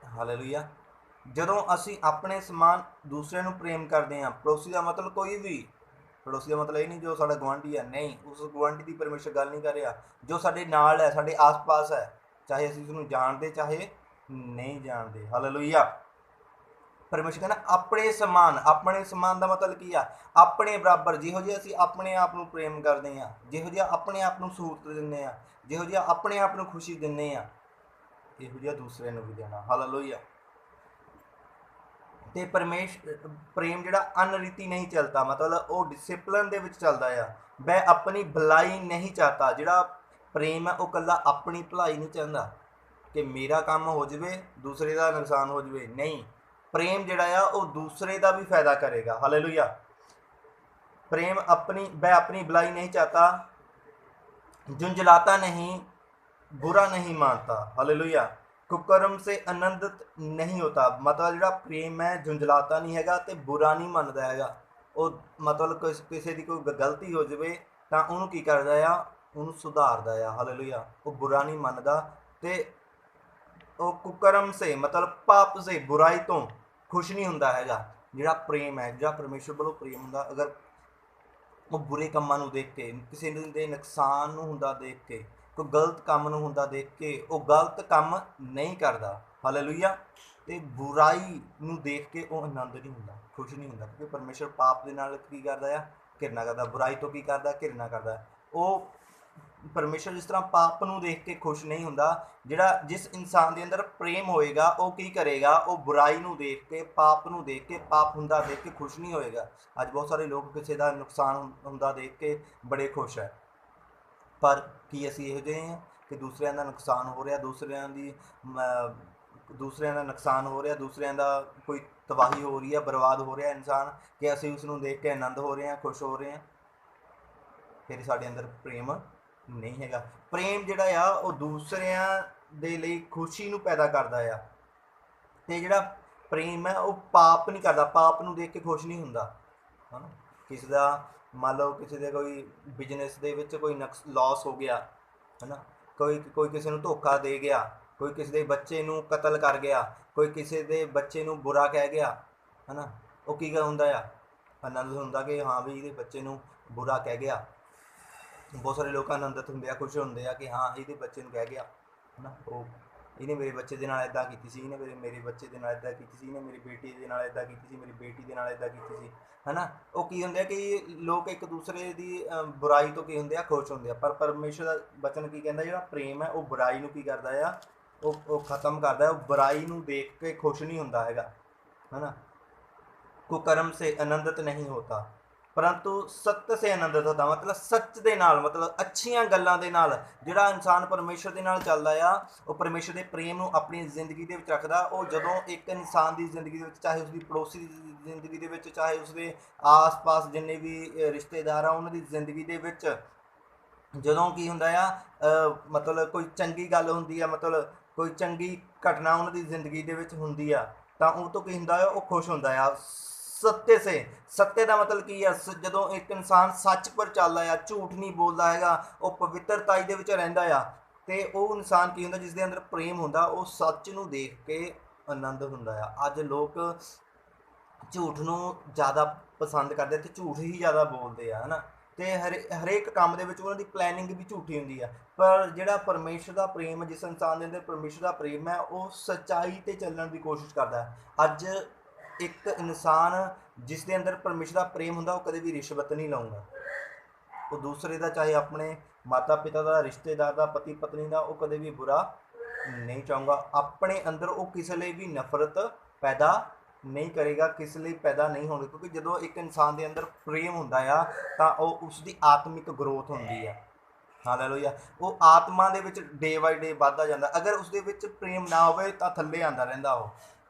ਹਾਲੇਲੂਇਆ। ਜਦੋਂ ਅਸੀਂ ਆਪਣੇ ਸਮਾਨ ਦੂਸਰਿਆਂ ਨੂੰ ਪ੍ਰੇਮ ਕਰਦੇ ਹਾਂ, ਪੜੋਸੀ ਦਾ ਮਤਲਬ ਕੋਈ ਵੀ, ਪੜੋਸੀ ਦਾ ਮਤਲਬ ਇਹ ਨਹੀਂ ਜੋ ਸਾਡਾ ਗੁਆਂਢੀ ਹੈ, ਨਹੀਂ, ਉਸ ਗੁਆਂਢੀ ਦੀ ਪਰਮੇਸ਼ਰ ਗੱਲ ਨਹੀਂ ਕਰ ਰਿਹਾ। ਜੋ ਸਾਡੇ ਨਾਲ ਹੈ, ਸਾਡੇ ਆਸ-ਪਾਸ ਹੈ, ਚਾਹੇ ਅਸੀਂ ਉਸਨੂੰ ਜਾਣਦੇ ਚਾਹੇ ਨਹੀਂ ਜਾਣਦੇ। ਹਾਲੇਲੂਇਆ। ਪਰਮੇਸ਼ਰ ਕਹਿੰਦਾ ਆਪਣੇ ਸਮਾਨ। ਆਪਣੇ ਸਮਾਨ ਦਾ ਮਤਲਬ ਕੀ ਆ? ਆਪਣੇ ਬਰਾਬਰ। ਜਿਹੋ ਜਿਹਾ ਅਸੀਂ ਆਪਣੇ ਆਪ ਨੂੰ ਪ੍ਰੇਮ ਕਰਦੇ ਹਾਂ, ਜਿਹੋ ਜਿਹਾ ਆਪਣੇ ਆਪ ਨੂੰ ਸਹੂਲਤ ਦਿੰਦੇ ਹਾਂ, ਜਿਹੋ ਜਿਹਾ ਆਪਣੇ ਆਪ ਨੂੰ ਖੁਸ਼ੀ ਦਿੰਦੇ ਹਾਂ, ਇਹੋ ਜਿਹਾ ਦੂਸਰੇ ਨੂੰ ਵੀ ਦੇਣਾ। ਹਾਲੇਲੂਇਆ। ਤੇ ਪ੍ਰੇਮ ਜਿਹੜਾ ਅਨਰੀਤੀ ਨਹੀਂ ਚੱਲਦਾ, ਮਤਲਬ ਉਹ ਡਿਸਿਪਲਨ ਦੇ ਵਿੱਚ ਚੱਲਦਾ ਆ। ਮੈਂ ਆਪਣੀ ਭਲਾਈ ਨਹੀਂ ਚਾਹਤਾ। ਜਿਹੜਾ ਪ੍ਰੇਮ ਹੈ ਉਹ ਇਕੱਲਾ ਆਪਣੀ ਭਲਾਈ ਨਹੀਂ ਚਾਹੁੰਦਾ ਕਿ ਮੇਰਾ ਕੰਮ ਹੋ ਜਾਵੇ, ਦੂਸਰੇ ਦਾ ਨੁਕਸਾਨ ਹੋ ਜਾਵੇ। ਨਹੀਂ, ਪ੍ਰੇਮ ਜਿਹੜਾ ਆ ਉਹ ਦੂਸਰੇ ਦਾ ਵੀ ਫਾਇਦਾ ਕਰੇਗਾ। ਹਾਲੇਲੂਇਆ। प्रेम अपनी वह अपनी भलाई नहीं चाहता, झुंझलाता नहीं, बुरा नहीं मानता। हालेलुया। कुकर्म से आनंदित नहीं होता। मतलब जो प्रेम है झुंझलाता नहीं हैगा ते बुरा नहीं मनता हैगा। ਉਹ ਮਤਲਬ ਕਿਸੇ ਦੀ ਕੋਈ ਗਲਤੀ ਹੋ ਜਾਵੇ ਤਾਂ ਉਹਨੂੰ ਕੀ ਕਰਦਾ ਆ, ਉਹਨੂੰ ਸੁਧਾਰਦਾ ਆ। ਹਾਲੇਲੂਇਆ। ਉਹ ਬੁਰਾ ਨਹੀਂ ਮੰਨਦਾ ਤੇ ਉਹ ਕੁਕਰਮ ਸੇ ਮਤਲਬ ਪਾਪ ਸੇ, ਬੁਰਾਈ ਤੋਂ ਖੁਸ਼ ਨਹੀਂ ਹੁੰਦਾ ਹੈਗਾ। ਜਿਹੜਾ ਪ੍ਰੇਮ ਹੈ, ਜਿਹੜਾ ਪਰਮੇਸ਼ਰ ਵੱਲੋਂ ਪ੍ਰੇਮ ਹੁੰਦਾ, ਅਗਰ ਉਹ ਬੁਰੇ ਕੰਮਾਂ ਨੂੰ ਦੇਖ ਕੇ, ਕਿਸੇ ਦੇ ਨੁਕਸਾਨ ਨੂੰ ਹੁੰਦਾ ਦੇਖ ਕੇ, ਕੋਈ ਗਲਤ ਕੰਮ ਨੂੰ ਹੁੰਦਾ ਦੇਖ ਕੇ ਉਹ ਗਲਤ ਕੰਮ ਨਹੀਂ ਕਰਦਾ। ਹਾਲੇਲੂਇਆ। ਤੇ ਬੁਰਾਈ ਨੂੰ ਦੇਖ ਕੇ ਉਹ ਆਨੰਦ ਨਹੀਂ ਹੁੰਦਾ, ਖੁਸ਼ ਨਹੀਂ ਹੁੰਦਾ। ਕਿਉਂਕਿ ਪਰਮੇਸ਼ਰ ਪਾਪ ਦੇ ਨਾਲ ਕੀ ਕਰਦਾ ਆ, ਘਿਰਨਾ ਕਰਦਾ। ਬੁਰਾਈ ਤੋਂ ਕੀ ਕਰਦਾ, ਘਿਰਨਾ ਕਰਦਾ। ਉਹ ਪਰਮੇਸ਼ਰ ਜਿਸ ਤਰ੍ਹਾਂ ਪਾਪ ਨੂੰ ਦੇਖ ਕੇ ਖੁਸ਼ ਨਹੀਂ ਹੁੰਦਾ, ਜਿਹੜਾ ਜਿਸ ਇਨਸਾਨ ਦੇ ਅੰਦਰ ਪ੍ਰੇਮ ਹੋਏਗਾ ਉਹ ਕੀ ਕਰੇਗਾ, ਉਹ ਬੁਰਾਈ ਨੂੰ ਦੇਖ ਕੇ, ਪਾਪ ਨੂੰ ਦੇਖ ਕੇ, ਪਾਪ ਹੁੰਦਾ ਦੇਖ ਕੇ ਖੁਸ਼ ਨਹੀਂ ਹੋਏਗਾ। ਅੱਜ ਬਹੁਤ ਸਾਰੇ ਲੋਕ ਕਿਸੇ ਦਾ ਨੁਕਸਾਨ ਹੁੰਦਾ ਦੇਖ ਕੇ ਬੜੇ ਖੁਸ਼ ਹੈ, ਪਰ ਕੀ ਅਸੀਂ ਇਹੋ ਜਿਹੇ ਹਾਂ ਕਿ ਦੂਸਰਿਆਂ ਦਾ ਨੁਕਸਾਨ ਹੋ ਰਿਹਾ, ਦੂਸਰਿਆਂ ਦਾ ਨੁਕਸਾਨ ਹੋ ਰਿਹਾ, ਦੂਸਰਿਆਂ ਦਾ ਕੋਈ ਤਬਾਹੀ ਹੋ ਰਹੀ ਹੈ, ਬਰਬਾਦ ਹੋ ਰਿਹਾ ਇਨਸਾਨ, ਕਿ ਅਸੀਂ ਉਸ ਨੂੰ ਦੇਖ ਕੇ ਆਨੰਦ ਹੋ ਰਹੇ ਹਾਂ, ਖੁਸ਼ ਹੋ ਰਹੇ ਹਾਂ? ਫਿਰ ਸਾਡੇ ਅੰਦਰ ਪ੍ਰੇਮ ਨਹੀਂ ਹੈਗਾ। ਪ੍ਰੇਮ ਜਿਹੜਾ ਆ ਉਹ ਦੂਸਰਿਆਂ ਦੇ ਲਈ ਖੁਸ਼ੀ ਨੂੰ ਪੈਦਾ ਕਰਦਾ ਆ। ਤੇ ਜਿਹੜਾ ਪ੍ਰੇਮ ਹੈ ਉਹ ਪਾਪ ਨਹੀਂ ਕਰਦਾ, ਪਾਪ ਨੂੰ ਦੇਖ ਕੇ ਖੁਸ਼ ਨਹੀਂ ਹੁੰਦਾ। ਹੈ ਨਾ, ਕਿਸੇ ਦਾ ਮੰਨ ਲਓ ਕਿਸੇ ਦੇ ਕੋਈ ਬਿਜ਼ਨਸ ਦੇ ਵਿੱਚ ਕੋਈ ਲਾਸ ਹੋ ਗਿਆ, ਹੈ ਨਾ, ਕੋਈ ਕਿਸੇ ਨੂੰ ਧੋਖਾ ਦੇ ਗਿਆ, ਕੋਈ ਕਿਸੇ ਦੇ ਬੱਚੇ ਨੂੰ ਕਤਲ ਕਰ ਗਿਆ, ਕੋਈ ਕਿਸੇ ਦੇ ਬੱਚੇ ਨੂੰ ਬੁਰਾ ਕਹਿ ਗਿਆ, ਹੈ ਨਾ, ਉਹ ਕੀ ਹੁੰਦਾ ਆ, ਆਨੰਦ ਹੁੰਦਾ ਕਿ ਹਾਂ ਵੀ ਇਹਦੇ ਬੱਚੇ ਨੂੰ ਬੁਰਾ ਕਹਿ ਗਿਆ। ਬਹੁਤ ਸਾਰੇ ਲੋਕ ਆਨੰਦਿਤ ਹੁੰਦੇ ਆ, ਖੁਸ਼ ਹੁੰਦੇ ਆ ਕਿ ਹਾਂ ਇਹਦੇ ਬੱਚੇ ਨੂੰ ਕਹਿ ਗਿਆ, ਹੈ ਨਾ, ਉਹ ਇਹਨੇ ਮੇਰੇ ਬੱਚੇ ਦੇ ਨਾਲ ਇੱਦਾਂ ਕੀਤੀ ਸੀ, ਇਹਨੇ ਮੇਰੇ ਬੱਚੇ ਦੇ ਨਾਲ ਇੱਦਾਂ ਕੀਤੀ ਸੀ, ਇਹਨੇ ਮੇਰੀ ਬੇਟੀ ਦੇ ਨਾਲ ਇੱਦਾਂ ਕੀਤੀ ਸੀ, ਮੇਰੀ ਬੇਟੀ ਦੇ ਨਾਲ ਇੱਦਾਂ ਕੀਤੀ ਸੀ, ਹੈ ਨਾ। ਉਹ ਕੀ ਹੁੰਦੇ ਆ ਕਿ ਲੋਕ ਇੱਕ ਦੂਸਰੇ ਦੀ ਬੁਰਾਈ ਤੋਂ ਕੀ ਹੁੰਦੇ ਆ, ਖੁਸ਼ ਹੁੰਦੇ ਆ। ਪਰ ਪਰਮੇਸ਼ਰ ਦਾ ਬਚਨ ਕੀ ਕਹਿੰਦਾ, ਜਿਹੜਾ ਪ੍ਰੇਮ ਹੈ ਉਹ ਬੁਰਾਈ ਨੂੰ ਕੀ ਕਰਦਾ ਆ, ਉਹ ਖਤਮ ਕਰਦਾ। ਉਹ ਬੁਰਾਈ ਨੂੰ ਦੇਖ ਕੇ ਖੁਸ਼ ਨਹੀਂ ਹੁੰਦਾ ਹੈਗਾ, ਹੈ ਨਾ। ਕੁਕਰਮ ਸੇ ਆਨੰਦਿਤ ਨਹੀਂ ਹੋਤਾ परंतु सत्य से आनंदित होता। मतलब सच के नाल, मतलब अच्छियां गल्लां दे नाल जिहड़ा इंसान परमेश्वर दे नाल चलदा आ, वो परमेश्वर दे प्रेम नूं अपनी जिंदगी दे विच रखदा। वो जदों एक इंसान दी जिंदगी दे विच, चाहे उसदी पड़ोसी दी जिंदगी दे विच, चाहे उसदे आस पास जिन्ने भी रिश्तेदार आ उन्हां दी जिंदगी दे विच जदों की हुंदा आ, मतलब कोई चंगी गल हुंदी आ, मतलब कोई चंगी घटना उन्हां दी जिंदगी दे विच हुंदी आ, तां उह तों की हुंदा आ, वो खुश हुंदा आ। सत्य से, सत्य का मतलब की है, जो एक इंसान सच पर चलता है, झूठ नहीं बोलता है, वो पवित्रताई दे विच रहिंदा आ, ते वो इंसान की हुंदा जिसके अंदर प्रेम हुंदा, वो सच नूं देख के आनंद हुंदा आ। अज लोग झूठ नूं ज़्यादा पसंद करते ते झूठ ही ज़्यादा बोलते हैं, है ना। तो हरेक काम दे विच उन्हां दी प्लैनिंग भी झूठी हुंदी है। पर जिहड़ा परमेश्वर का प्रेम, जिस इंसान के अंदर परमेश्वर का प्रेम है, वो सच्चाई ते चलण की कोशिश करता है। अज एक इंसान जिसके अंदर परमेश्वर का प्रेम होंदा, वो कदे भी रिश्वत नहीं लाऊंगा। वो दूसरे का, चाहे अपने ਮਾਤਾ ਪਿਤਾ ਦਾ, ਰਿਸ਼ਤੇਦਾਰ ਦਾ, ਪਤੀ ਪਤਨੀ ਦਾ ਉਹ ਕਦੇ ਵੀ ਬੁਰਾ ਨਹੀਂ ਚਾਹੂੰਗਾ। ਆਪਣੇ ਅੰਦਰ ਉਹ ਕਿਸੇ ਲਈ ਵੀ ਨਫ਼ਰਤ ਪੈਦਾ ਨਹੀਂ ਕਰੇਗਾ, ਕਿਸ ਲਈ ਪੈਦਾ ਨਹੀਂ ਹੋਣੀ, ਕਿਉਂਕਿ ਜਦੋਂ ਇੱਕ ਇਨਸਾਨ ਦੇ ਅੰਦਰ ਪ੍ਰੇਮ ਹੁੰਦਾ ਆ ਤਾਂ ਉਹ ਉਸ ਦੀ ਆਤਮਿਕ ਗਰੋਥ ਹੁੰਦੀ ਆ। ਹਾਲੇਲੂਇਆ। ਉਹ ਆਤਮਾ ਦੇ ਵਿੱਚ ਡੇ ਬਾਈ ਡੇ ਵੱਧਦਾ ਜਾਂਦਾ। ਅਗਰ ਉਸ ਦੇ ਵਿੱਚ ਪ੍ਰੇਮ ਨਾ ਹੋਵੇ ਤਾਂ ਥੱਲੇ ਆਉਂਦਾ ਰਹਿੰਦਾ ਉਹ।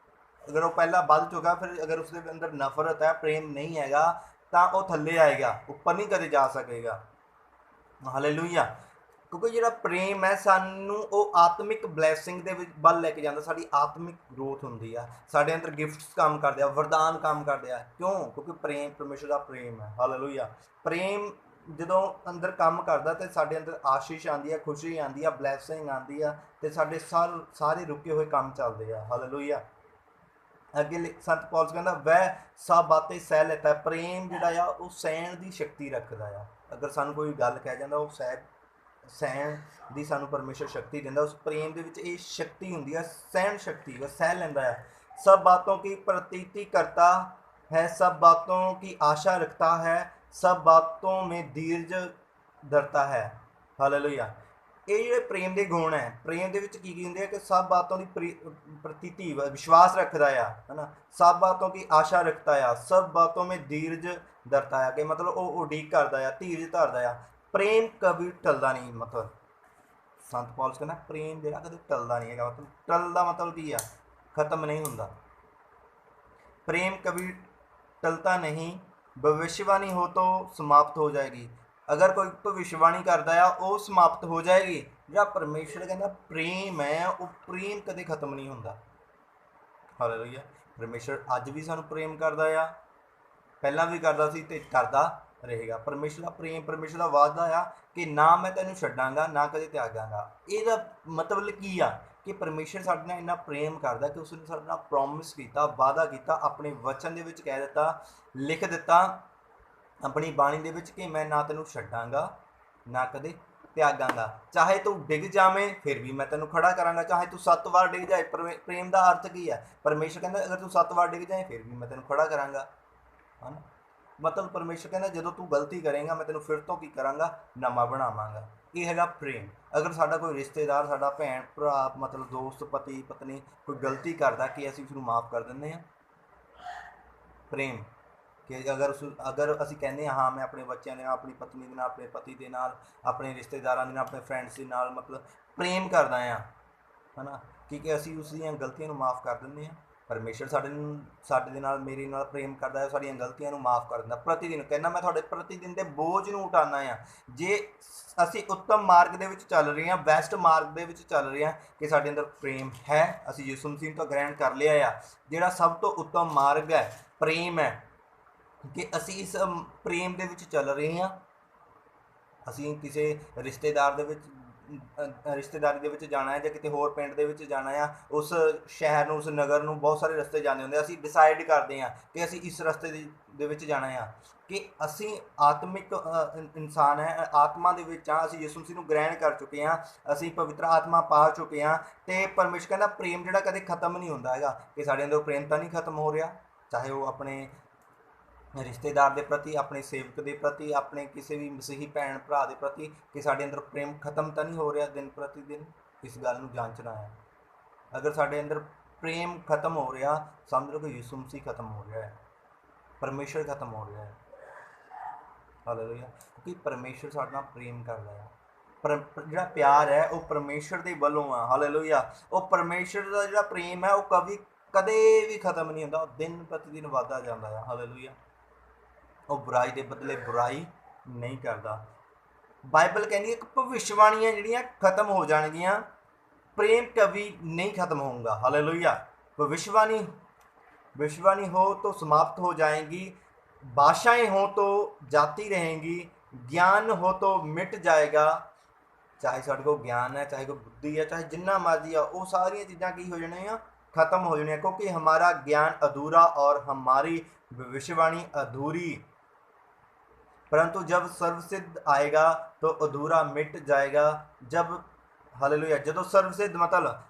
ਅਗਰ ਉਹ ਪਹਿਲਾਂ ਵੱਧ ਚੁੱਕਾ, ਫਿਰ ਅਗਰ ਉਸ ਦੇ ਅੰਦਰ ਨਫ਼ਰਤ ਹੈ, ਪ੍ਰੇਮ ਨਹੀਂ ਹੈਗਾ, ਤਾਂ ਉਹ ਥੱਲੇ ਆਏਗਾ, ਉੱਪਰ ਨਹੀਂ ਕਦੇ ਜਾ ਸਕੇਗਾ। ਹਾਲੇਲੂਇਆ। ਕਿਉਂਕਿ ਜਿਹੜਾ ਪ੍ਰੇਮ ਹੈ ਸਾਨੂੰ ਉਹ ਆਤਮਿਕ ਬਲੈਸਿੰਗ ਦੇ ਵਿੱਚ ਵੱਲ ਲੈ ਕੇ ਜਾਂਦਾ, ਸਾਡੀ ਆਤਮਿਕ ਗਰੋਥ ਹੁੰਦੀ ਆ, ਸਾਡੇ ਅੰਦਰ ਗਿਫਟਸ ਕੰਮ ਕਰਦੇ ਆ, ਵਰਦਾਨ ਕੰਮ ਕਰਦੇ ਆ। ਕਿਉਂ? ਕਿਉਂਕਿ ਪ੍ਰੇਮ ਪਰਮੇਸ਼ਰ ਦਾ ਪ੍ਰੇਮ ਹੈ। ਹਾਲੇਲੂਇਆ। ਪ੍ਰੇਮ ਜਦੋਂ ਅੰਦਰ ਕੰਮ ਕਰਦਾ ਤੇ ਸਾਡੇ ਅੰਦਰ ਆਸ਼ੀਸ਼ ਆਉਂਦੀ ਹੈ, ਖੁਸ਼ੀ ਆਉਂਦੀ ਆ, ਬਲੈਸਿੰਗ ਆਉਂਦੀ ਆ, ਤੇ ਸਾਡੇ ਸਾਰੇ ਰੁਕੇ ਹੋਏ ਕੰਮ ਚੱਲਦੇ ਆ। ਹਾਲੇਲੂਇਆ। ਅੱਗੇ ਸੰਤ ਪੌਲਸ ਕਹਿੰਦਾ ਵੈ ਸਭ ਬਾतें ਸਹਿ ਲੈਤਾ। ਪ੍ਰੇਮ ਜਿਹੜਾ ਆ ਉਹ ਸਹਿਣ ਦੀ ਸ਼ਕਤੀ ਰੱਖਦਾ ਆ। ਅਗਰ ਸਾਨੂੰ ਕੋਈ ਗੱਲ ਕਹਿ ਜਾਂਦਾ ਉਹ ਸਹਿਣ ਦੀ ਸਾਨੂੰ ਪਰਮੇਸ਼ਰ ਸ਼ਕਤੀ ਦਿੰਦਾ। ਉਸ ਪ੍ਰੇਮ ਦੇ ਵਿੱਚ ਇਹ ਸ਼ਕਤੀ ਹੁੰਦੀ ਹੈ, ਸਹਿਣ ਸ਼ਕਤੀ, ਉਹ ਸਹਿ ਲੈਂਦਾ ਹੈ। सब बातों की प्रतीति करता है, सब बातों की आशा रखता है, सब बातों में धीरज धरता है। हालेलुया। ਇਹ ਜਿਹੜੇ ਪ੍ਰੇਮ ਦੇ ਗੁਣ ਹੈ, ਪ੍ਰੇਮ ਦੇ ਵਿੱਚ ਕੀ ਕੀ ਹੁੰਦੇ ਆ ਕਿ ਸਭ ਬਾਤੋਂ ਦੀ ਪ੍ਰਤੀਤੀ ਵਿਸ਼ਵਾਸ ਰੱਖਦਾ ਆ, ਹੈ ਨਾ। ਸਭ ਬਾਤੋਂ ਕੀ ਆਸ਼ਾ ਰੱਖਦਾ ਆ, ਸਭ ਬਾਤੋਂ में धीरज धरता ਆ, ਕਿ ਮਤਲਬ ਉਹ ਉਡੀਕ ਕਰਦਾ ਆ, ਧੀਰਜ ਧਰਦਾ ਆ। ਪ੍ਰੇਮ ਕभी ਟਲਦਾ ਨਹੀਂ। ਮਤਲਬ ਸੰਤ ਪੌਲਸ ਕਹਿੰਦਾ ਪ੍ਰੇਮ ਜਿਹੜਾ ਕਦੇ ਟਲਦਾ ਨਹੀਂ ਹੈਗਾ। ਮਤਲਬ ਟਲਦਾ ਮਤਲਬ ਕੀ ਆ? खत्म नहीं होता। प्रेम कभी टलता नहीं। भविष्यवाणी हो तो समाप्त हो जाएगी। अगर कोई भविष्यवाणी करता है वो समाप्त हो जाएगी। जो परमेश्वर कहता प्रेम है वो प्रेम कदे खत्म नहीं होता। हालेलुया। परमेश्वर अज भी सानू प्रेम करता है, पहला भी करता सी ते करता रहेगा। परमेश्वर का प्रेम, परमेश्वर का वादा आ कि ना मैं तेनू छड्डांगा ना कदे त्यागांगा। ਇਹਦਾ मतलब की आ कि परमेश्वर साडे नाल इन्ना प्रेम करदा कि उसने साडे नाल प्रॉमिस कीता, वादा कीता, अपने वचन दे विच कह दिता, लिख दिता अपनी बाणी दे विच कि मैं ना तेनू छड्डांगा ना कदे त्यागांगा। चाहे तू डिग जावें फिर भी मैं तेनू खड़ा करांगा, चाहे तू 7 वार डिग जाए। प्रेम का अर्थ की है? परमेश्वर कहता अगर तू 7 वार डिग जाए फिर भी मैं तेनू खड़ा करांगा, है ना। मतलब परमेश्वर कहता जो तू गलती करेगा मैं तेनू फिर तो की करांगा, नवा बनावांगा। ये हैगा प्रेम। अगर साडा कोई रिश्तेदार, साडा भैन भरा, मतलब दोस्त, पति पत्नी कोई गलती करता कि असीं उसनूं माफ़ कर दिंदे हां। प्रेम कि अगर असीं कहने हाँ मैं अपने बच्चों के नाल, अपनी पत्नी के नाल, अपने पति के नाल, अपने रिश्तेदारां दे नाल, अपने फ्रेंड्स के नाल मतलब प्रेम करदा हां, है ना, कि असीं उसदियां गलतियां नूं माफ़ कर दिंदे हां। परमेश्वर साडे दे नाल, मेरे नाल प्रेम करदा है, साडीआं गलतियां नूं माफ़ कर दिंदा। प्रतिदिन कहना मैं तुहाडे प्रतिदिन दे बोझ नूं उठाना आ। जे ਅਸੀਂ उत्तम मार्ग ਦੇ ਵਿੱਚ ਚੱਲ ਰਹੇ ਹਾਂ, ਬੈਸਟ ਮਾਰਗ ਦੇ ਵਿੱਚ ਚੱਲ ਰਹੇ ਹਾਂ ਕਿ ਸਾਡੇ ਅੰਦਰ ਪ੍ਰੇਮ ਹੈ, ਅਸੀਂ ਯਿਸੂ ਮਸੀਹ ਤੋਂ ਗ੍ਰਹਿਣ ਕਰ ਲਿਆ ਆ। ਜਿਹੜਾ ਸਭ ਤੋਂ ਉੱਤਮ ਮਾਰਗ ਹੈ ਪ੍ਰੇਮ ਹੈ, ਕਿ ਅਸੀਂ ਇਸ ਪ੍ਰੇਮ ਦੇ ਵਿੱਚ ਚੱਲ ਰਹੇ ਹਾਂ। ਅਸੀਂ ਕਿਸੇ ਰਿਸ਼ਤੇਦਾਰ ਦੇ ਵਿੱਚ ਰਿਸ਼ਤੇਦਾਰੀ ਦੇ ਵਿੱਚ ਜਾਣਾ ਹੈ ਜਾਂ ਕਿਤੇ ਹੋਰ ਪਿੰਡ ਦੇ ਵਿੱਚ ਜਾਣਾ ਆ, ਉਸ ਸ਼ਹਿਰ ਨੂੰ, ਉਸ ਨਗਰ ਨੂੰ, ਬਹੁਤ ਸਾਰੇ ਰਸਤੇ ਜਾਂਦੇ ਹੁੰਦੇ। ਅਸੀਂ ਡਿਸਾਈਡ ਕਰਦੇ ਹਾਂ ਕਿ ਅਸੀਂ ਇਸ ਰਸਤੇ ਦੇ ਵਿੱਚ ਜਾਣਾ ਆ, ਕਿ ਅਸੀਂ ਆਤਮਿਕ ਇਨਸਾਨ ਹੈ, ਆਤਮਾ ਦੇ ਵਿੱਚ ਹਾਂ। ਅਸੀਂ ਯਿਸੂ ਮਸੀਹ ਨੂੰ ਗ੍ਰਹਿਣ ਕਰ ਚੁੱਕੇ ਹਾਂ, ਅਸੀਂ ਪਵਿੱਤਰ ਆਤਮਾ ਪਾ ਚੁੱਕੇ ਹਾਂ। ਅਤੇ ਪਰਮੇਸ਼ਰ ਕਹਿੰਦਾ ਪ੍ਰੇਮ ਜਿਹੜਾ ਕਦੇ ਖਤਮ ਨਹੀਂ ਹੁੰਦਾ ਹੈਗਾ, ਕਿ ਸਾਡੇ ਅੰਦਰ ਪ੍ਰੇਮ ਤਾਂ ਨਹੀਂ ਖਤਮ ਹੋ ਰਿਹਾ, ਚਾਹੇ ਉਹ ਆਪਣੇ ਰਿਸ਼ਤੇਦਾਰ ਦੇ ਪ੍ਰਤੀ, ਆਪਣੇ ਸੇਵਕ ਦੇ ਪ੍ਰਤੀ, ਆਪਣੇ ਕਿਸੇ ਵੀ ਮਸੀਹੀ ਭੈਣ ਭਰਾ ਦੇ ਪ੍ਰਤੀ, ਕਿ ਸਾਡੇ ਅੰਦਰ ਪ੍ਰੇਮ ਖਤਮ ਤਾਂ ਨਹੀਂ ਹੋ ਰਿਹਾ ਦਿਨ ਪ੍ਰਤੀ ਦਿਨ। ਇਸ ਗੱਲ ਨੂੰ ਜਾਂਚਣਾ ਹੈ। ਅਗਰ ਸਾਡੇ ਅੰਦਰ ਪ੍ਰੇਮ ਖਤਮ ਹੋ ਰਿਹਾ, ਸਮਝ ਲਓ ਕਿ ਯਿਸੂ ਮਸੀਹ ਖਤਮ ਹੋ ਰਿਹਾ ਹੈ, ਪਰਮੇਸ਼ਰ ਖਤਮ ਹੋ ਰਿਹਾ ਹੈ। ਹਾਲੇਲੂਇਆ। ਕਿਉਂਕਿ ਪਰਮੇਸ਼ਰ ਸਾਡੇ ਨਾਲ ਪ੍ਰੇਮ ਕਰਦਾ ਹੈ। ਜਿਹੜਾ ਪਿਆਰ ਹੈ ਉਹ ਪਰਮੇਸ਼ਰ ਦੇ ਵੱਲੋਂ ਆ। ਹਾਲੇਲੂਇਆ। ਉਹ ਪਰਮੇਸ਼ਰ ਦਾ ਜਿਹੜਾ ਪ੍ਰੇਮ ਹੈ ਉਹ ਕਦੇ ਵੀ ਖਤਮ ਨਹੀਂ ਹੁੰਦਾ, ਉਹ ਦਿਨ ਪ੍ਰਤੀ ਦਿਨ ਵੱਧਦਾ ਜਾਂਦਾ ਹੈ। ਹਾਲੇਲੂਇਆ। ਉਹ ਬੁਰਾਈ ਦੇ ਬਦਲੇ ਬੁਰਾਈ ਨਹੀਂ ਕਰਦਾ। ਬਾਈਬਲ ਕਹਿੰਦੀ ਹੈ ਕਿ ਭਵਿੱਖਬਾਣੀਆਂ ਜਿਹੜੀਆਂ ਖਤਮ ਹੋ ਜਾਣਗੀਆਂ, प्रेम कभी नहीं खत्म होगा। हालेलुया। भविष्यवाणी हो तो समाप्त हो जाएंगी, भाषाएं हो तो जाती रहेंगी, ज्ञान हो तो मिट जाएगा। चाहे साढ़े को ज्ञान है, चाहे कोई बुद्धि है, चाहे जिन्ना मर्जी है, वो सारी चीज़ां की हो जानियां, खत्म हो जानियां, क्योंकि हमारा ज्ञान अधूरा और हमारी भविष्यवाणी अधूरी। परंतु जब सर्वसिद्ध आएगा तो अधूरा मिट जाएगा। जब हालेलुया। जो सर्वसिद्ध मतलब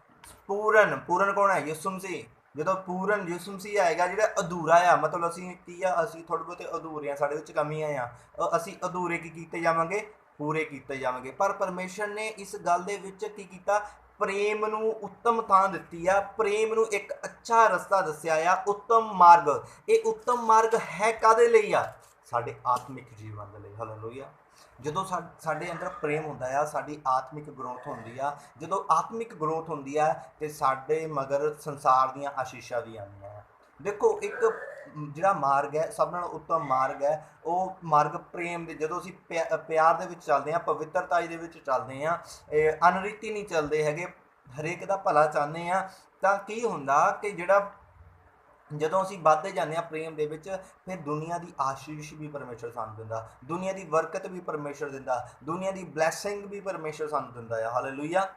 पूਰਨ कौन है? ਯਿਸੂ ਮਸੀਹ। जो पूਰਨ ਯਿਸੂ ਮਸੀਹ आएगा, ਜਿਹੜਾ अधूरा आ, मतलब ਅਸੀਂ ਕੀ ਆ, ਅਸੀਂ ਥੋੜ੍ਹੇ ਬਹੁਤੇ ਅਧੂਰੇ ਆ, ਸਾਡੇ ਵਿੱਚ ਕਮੀਆਂ ਆ, ਅਸੀਂ ਅਧੂਰੇ ਕੀ ਕੀਤੇ ਜਾਵਾਂਗੇ? ਪੂਰੇ ਕੀਤੇ ਜਾਣਗੇ। ਪਰ ਪਰਮੇਸ਼ਰ ਨੇ ਇਸ ਗੱਲ ਦੇ ਵਿੱਚ ਕੀ ਕੀਤਾ, ਪ੍ਰੇਮ ਨੂੰ ਉੱਤਮ ਥਾਂ ਦਿੱਤੀ ਆ, ਪ੍ਰੇਮ ਨੂੰ ਇੱਕ ਅੱਛਾ ਰਸਤਾ ਦੱਸਿਆ ਆ, ਉੱਤਮ ਮਾਰਗ। ਇਹ ਉੱਤਮ ਮਾਰਗ ਹੈ ਕਾਹਦੇ ਲਈ ਆ? ਸਾਡੇ ਆਤਮਿਕ ਜੀਵਨ ਦੇ ਲਈ। ਹਾਲੇਲੂਇਆ। ਜਦੋਂ ਸਾਡੇ ਅੰਦਰ ਪ੍ਰੇਮ ਹੁੰਦਾ ਆ, ਸਾਡੀ ਆਤਮਿਕ ਗਰੋਥ ਹੁੰਦੀ ਆ। ਜਦੋਂ ਆਤਮਿਕ ਗਰੋਥ ਹੁੰਦੀ ਆ ਤੇ ਸਾਡੇ ਮਗਰ ਸੰਸਾਰ ਦੀਆਂ ਆਸ਼ੀਸ਼ਾਂ ਵੀ ਆਉਂਦੀਆਂ ਆ। ਦੇਖੋ, ਇੱਕ ਜਿਹੜਾ ਮਾਰਗ ਹੈ, ਸਭ ਨਾਲੋਂ ਉੱਤਮ ਮਾਰਗ ਹੈ, ਉਹ ਮਾਰਗ ਪ੍ਰੇਮ ਦੇ। ਜਦੋਂ ਅਸੀਂ ਪਿਆਰ ਦੇ ਵਿੱਚ ਚੱਲਦੇ ਹਾਂ, ਪਵਿੱਤਰਤਾ ਦੇ ਵਿੱਚ ਚੱਲਦੇ ਹਾਂ, ਅਨਰੀਤੀ ਨਹੀਂ ਚੱਲਦੇ ਹੈਗੇ, ਹਰੇਕ ਦਾ ਭਲਾ ਚਾਹੁੰਦੇ ਹਾਂ, ਤਾਂ ਕੀ ਹੁੰਦਾ ਕਿ ਜਦੋਂ ਅਸੀਂ ਵੱਧਦੇ ਜਾਂਦੇ ਹਾਂ ਪ੍ਰੇਮ ਦੇ ਵਿੱਚ, ਫਿਰ ਦੁਨੀਆ ਦੀ ਆਸ਼ੀਸ਼ ਵੀ ਪਰਮੇਸ਼ਰ ਸਾਨੂੰ ਦਿੰਦਾ, ਦੁਨੀਆ ਦੀ ਬਰਕਤ ਵੀ ਪਰਮੇਸ਼ਰ ਦਿੰਦਾ, ਦੁਨੀਆ ਦੀ ਬਲੈਸਿੰਗ ਵੀ ਪਰਮੇਸ਼ਰ ਸਾਨੂੰ ਦਿੰਦਾ ਆ। ਹਾਲੇਲੂਇਆ।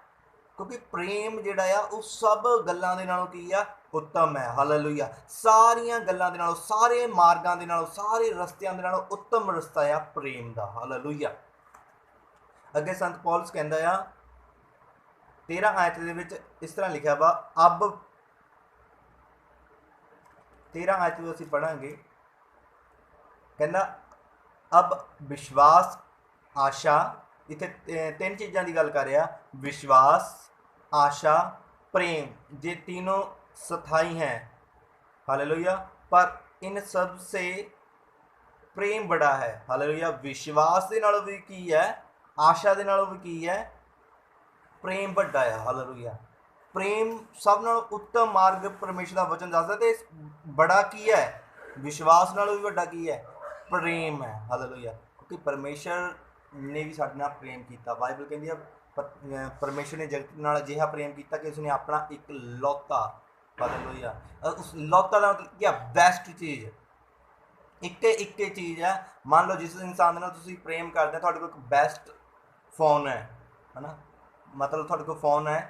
ਕਿਉਂਕਿ ਪ੍ਰੇਮ ਜਿਹੜਾ ਆ ਉਹ ਸਭ ਗੱਲਾਂ ਦੇ ਨਾਲੋਂ ਕੀ ਆ, ਉੱਤਮ ਹੈ। ਹਾਲੇਲੂਇਆ। ਸਾਰੀਆਂ ਗੱਲਾਂ ਦੇ ਨਾਲੋਂ, ਸਾਰੇ ਮਾਰਗਾਂ ਦੇ ਨਾਲੋਂ, ਸਾਰੇ ਰਸਤਿਆਂ ਦੇ ਨਾਲੋਂ ਉੱਤਮ ਰਸਤਾ ਆ ਪ੍ਰੇਮ ਦਾ। ਹਾਲੇਲੂਇਆ। ਅੱਗੇ ਸੰਤ ਪੌਲਸ ਕਹਿੰਦਾ ਆ 13 ਆਇਤ ਦੇ ਵਿੱਚ ਇਸ ਤਰ੍ਹਾਂ ਲਿਖਿਆ ਵਾ, 13 ਆਇਤ ਨੂੰ ਅਸੀਂ ਪੜਾਂਗੇ। ਕਹਿੰਦਾ ਅਬ ਵਿਸ਼ਵਾਸ, ਆਸ਼ਾ, ਇੱਥੇ 3 ਚੀਜ਼ਾਂ ਦੀ ਗੱਲ ਕਰ ਰਿਹਾ, ਵਿਸ਼ਵਾਸ, आशा, प्रेम, ये तीनों स्थायी हैं। हालेलुया। पर इन सब से प्रेम बड़ा है। हालेलुया। विश्वास के नालों भी की है, आशा के नालों भी की है, प्रेम बड़ा है। हालेलुया। प्रेम सब नालों उत्तम मार्ग परमेश्वर का वचन दसदा, ते बड़ा की है, विश्वास नालों भी बड़ा की है, प्रेम है। हालेलुया। क्योंकि परमेश्वर ने भी साडे नाल प्रेम किया। बाइबल कहती है परमेश्वर ने जगत नाल अजिहा प्रेम किया कि उसने अपना एक लौता, हालेलुया, उस लौता का मतलब क्या, बेस्ट चीज़, एक चीज़ है। मान लो जिस इंसान नाल तुसीं प्रेम करते हो, तुहाडे कोल एक बेस्ट फोन है ना, मतलब तुहाडे कोल फोन है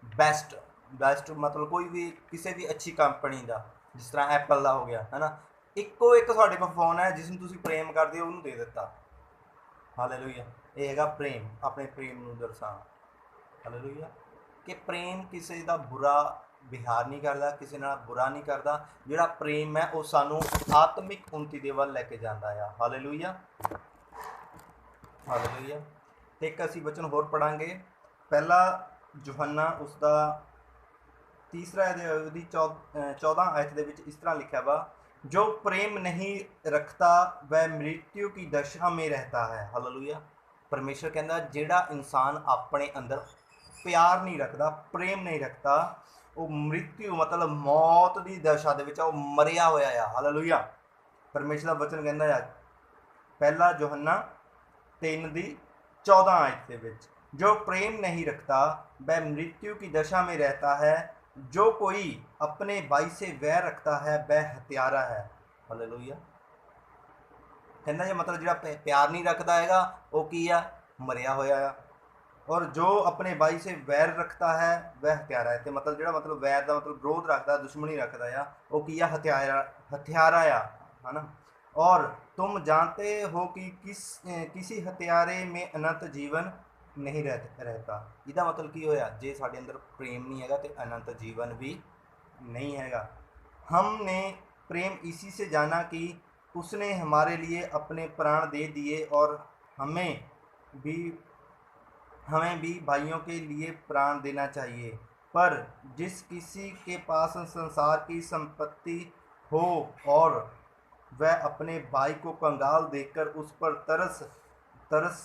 बेस्ट मतलब कोई भी किसी भी अच्छी कंपनी का, जिस तरह एप्पल का हो गया है ना, इक्को एक तुहाडे कोल फोन है जिसनूं तुसीं प्रेम करदे हो, उहनूं दे दिता। हालेलुया। ये हैगा प्रेम, अपने प्रेम नूं दर्शाना। हालेलुया। कि प्रेम किसी का बुरा विहार नहीं करता, किसी नाल बुरा नहीं करता। जिहड़ा प्रेम है वो सानूं आत्मिक उन्नति दे वल लैके जांदा है। हालेलुया। हालेलुया। ते एक असीं वचन होर पढ़ांगे, पहला यूहन्ना उसका 3 अध्याय 14 आयत दे विच इस तरह लिखा वा, जो प्रेम नहीं रखता वह मृत्यु की दशा में रहता है। हालेलुया। परमेश्वर कहता जिहड़ा इंसान अपने अंदर प्यार नहीं रखता, प्रेम नहीं रखता, वो मृत्यु मतलब मौत की दशा दे विच मरिया होया है। हालेलुया। परमेश्वर का वचन कहता है पहला यूहन्ना 3:14 आयत दे विच, जो प्रेम नहीं रखता वह मृत्यु की दशा में रहता है, जो कोई अपने भाई से वैर रखता है वह हत्यारा है। हालेलुया। कहना जो मतलब जो प्यार नहीं रखता है वो की है, मरिया होया है, और जो अपने भाई से वैर रखता है वह हत्यारा है। तो मतलब जो मतलब वैर का मतलब विरोध रखता, दुश्मनी रखता है, वो की है, हत्यारा है ना। और तुम जानते हो कि किसी हत्यारे में अनंत जीवन नहीं रहता। इसका मतलब की होया, जे साडे अंदर प्रेम नहीं है तो अनंत जीवन भी नहीं है। हमने प्रेम इसी से जाना कि उसने हमारे लिए अपने प्राण दे दिए, और हमें भी भाइयों के लिए प्राण देना चाहिए। पर जिस किसी के पास संसार की संपत्ति हो और वह अपने भाई को कंगाल देखकर उस पर तरस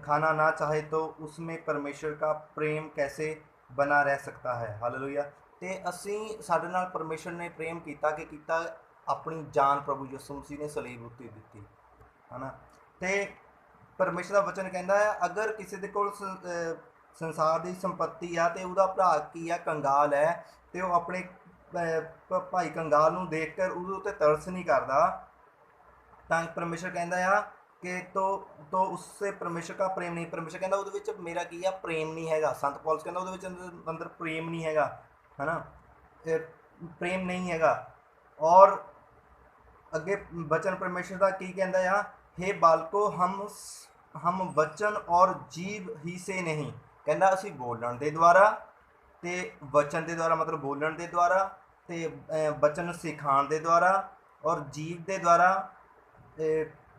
खाना ना चाहे, तो उसमें परमेश्वर का प्रेम कैसे बना रह सकता है। हालेलुया। ते असीं साडे नाल परमेश्वर ने प्रेम किया कि किया अपनी जान प्रभु यीशु मसीह ने सलीब उत्ते दित्ती, है ना। ते परमेश्वर का वचन कहता है अगर किसी दे कोल संसार की संपत्ति आ तो उसका भरा की है कंगाल है, तो वह अपने भाई कंगाल नूं देख कर उहदे उत्ते तरस नहीं करता, तो परमेश्वर कहता है कि तो उससे परमेश्वर का प्रेम नहीं। परमेश्वर कहता उहदे विच मेरा की है, प्रेम नहीं है। संत पौलुस कहता उहदे विच अंदर प्रेम नहीं है ना, प्रेम नहीं है। और अगे वचन परमेश्वर का की कहता है, हे बालको हम वचन और जीव ही से नहीं, कहता असी बोलन के द्वारा, तो वचन के द्वारा मतलब बोलन के द्वारा, तो वचन सिखाने के द्वारा, और जीव के द्वारा